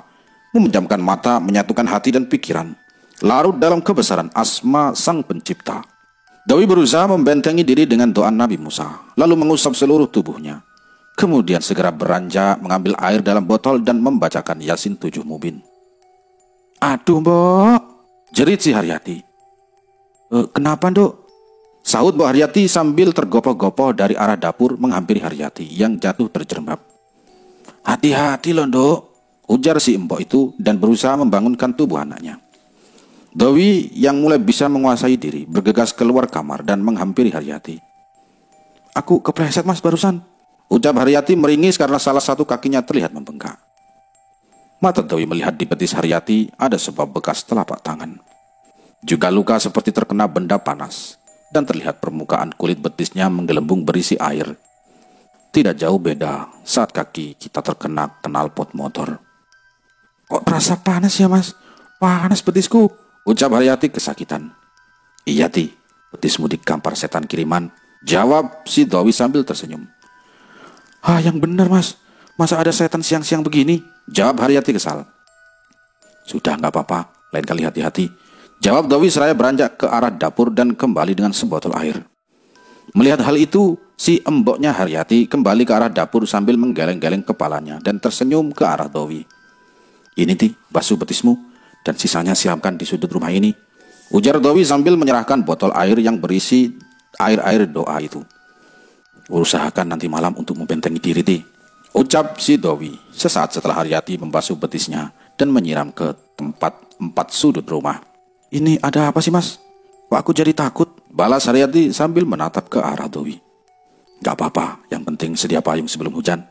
memejamkan mata, menyatukan hati dan pikiran, larut dalam kebesaran asma Sang Pencipta. Dawi berusaha membentengi diri dengan doa Nabi Musa, lalu mengusap seluruh tubuhnya. Kemudian segera beranjak mengambil air dalam botol dan membacakan Yasin 7 Mubin. Aduh, Mbok, jerit si Haryati. Kenapa, Nduk? Sahut Mbok Haryati sambil tergopoh-gopoh dari arah dapur menghampiri Haryati yang jatuh terjerembab. Hati-hati loh, Nduk, ujar si Mbok itu dan berusaha membangunkan tubuh anaknya. Dawi yang mulai bisa menguasai diri bergegas keluar kamar dan menghampiri Haryati. Aku kepleset mas barusan, ucap Haryati meringis karena salah satu kakinya terlihat membengkak. Mata Dawi melihat di betis Haryati ada sebuah bekas telapak tangan. Juga luka seperti terkena benda panas, dan terlihat permukaan kulit betisnya menggelembung berisi air. Tidak jauh beda saat kaki kita terkena knalpot motor. Kok terasa panas ya mas? Panas betisku, ucap Haryati kesakitan. Iya Ti, betismu digampar setan kiriman, jawab si Dawi sambil tersenyum. Yang benar mas, masa ada setan siang-siang begini? Jawab Haryati kesal. Sudah gak apa-apa, lain kali hati-hati, jawab Dawi seraya beranjak ke arah dapur dan kembali dengan sebotol air. Melihat hal itu, si emboknya Haryati kembali ke arah dapur sambil menggeleng-geleng kepalanya dan tersenyum ke arah Dawi. Ini Ti, basuh betismu, dan sisanya siapkan di sudut rumah ini, ujar Dawi sambil menyerahkan botol air yang berisi air-air doa itu. Usahakan nanti malam untuk membentengi diri Ti, ucap si Dawi sesaat setelah Haryati membasuh betisnya dan menyiram ke tempat 4 sudut rumah. Ini ada apa sih mas? Kok aku jadi takut? Balas Haryati sambil menatap ke arah Dawi. Gak apa-apa, yang penting sedia payung sebelum hujan,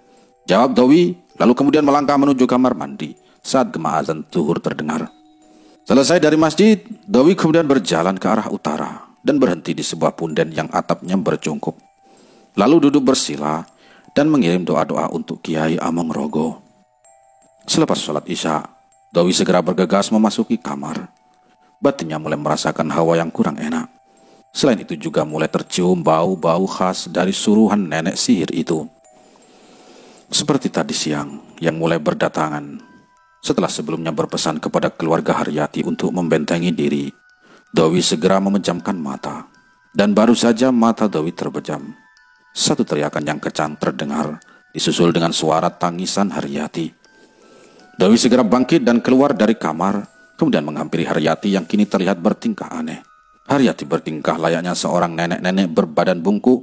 jawab Dawi, lalu kemudian melangkah menuju kamar mandi saat gema azan zuhur terdengar. Selesai dari masjid, Dawi kemudian berjalan ke arah utara dan berhenti di sebuah punden yang atapnya bercungkup. Lalu duduk bersila dan mengirim doa-doa untuk Kiai Amongrogo. Selepas sholat isya, Dawi segera bergegas memasuki kamar. Batinnya mulai merasakan hawa yang kurang enak. Selain itu juga mulai tercium bau-bau khas dari suruhan nenek sihir itu. Seperti tadi siang yang mulai berdatangan. Setelah sebelumnya berpesan kepada keluarga Haryati untuk membentengi diri, Dawi segera memejamkan mata. Dan baru saja mata Dawi terbejam, satu teriakan yang kencang terdengar, disusul dengan suara tangisan Haryati. Dawi segera bangkit dan keluar dari kamar, kemudian menghampiri Haryati yang kini terlihat bertingkah aneh. Haryati bertingkah layaknya seorang nenek-nenek berbadan bungkuk.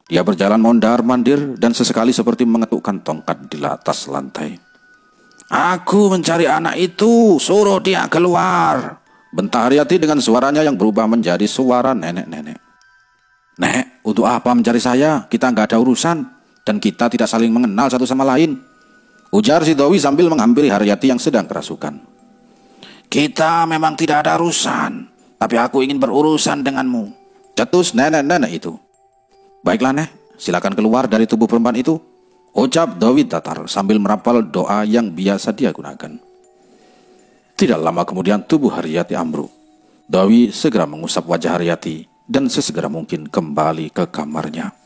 Dia berjalan mondar-mandir dan sesekali seperti mengetukkan tongkat di atas lantai. Aku mencari anak itu, suruh dia keluar, bentak Haryati dengan suaranya yang berubah menjadi suara nenek-nenek. Nek, untuk apa mencari saya? Kita nggak ada urusan, dan kita tidak saling mengenal satu sama lain, ujar si Dawi sambil menghampiri Haryati yang sedang kerasukan. Kita memang tidak ada urusan, tapi aku ingin berurusan denganmu, cetus nenek-nenek itu. Baiklah Nek, silakan keluar dari tubuh perempuan itu, Ucap Dewi datar sambil merapal doa yang biasa dia gunakan. Tidak lama kemudian tubuh Haryati ambruk. Dewi segera mengusap wajah Haryati dan sesegera mungkin kembali ke kamarnya.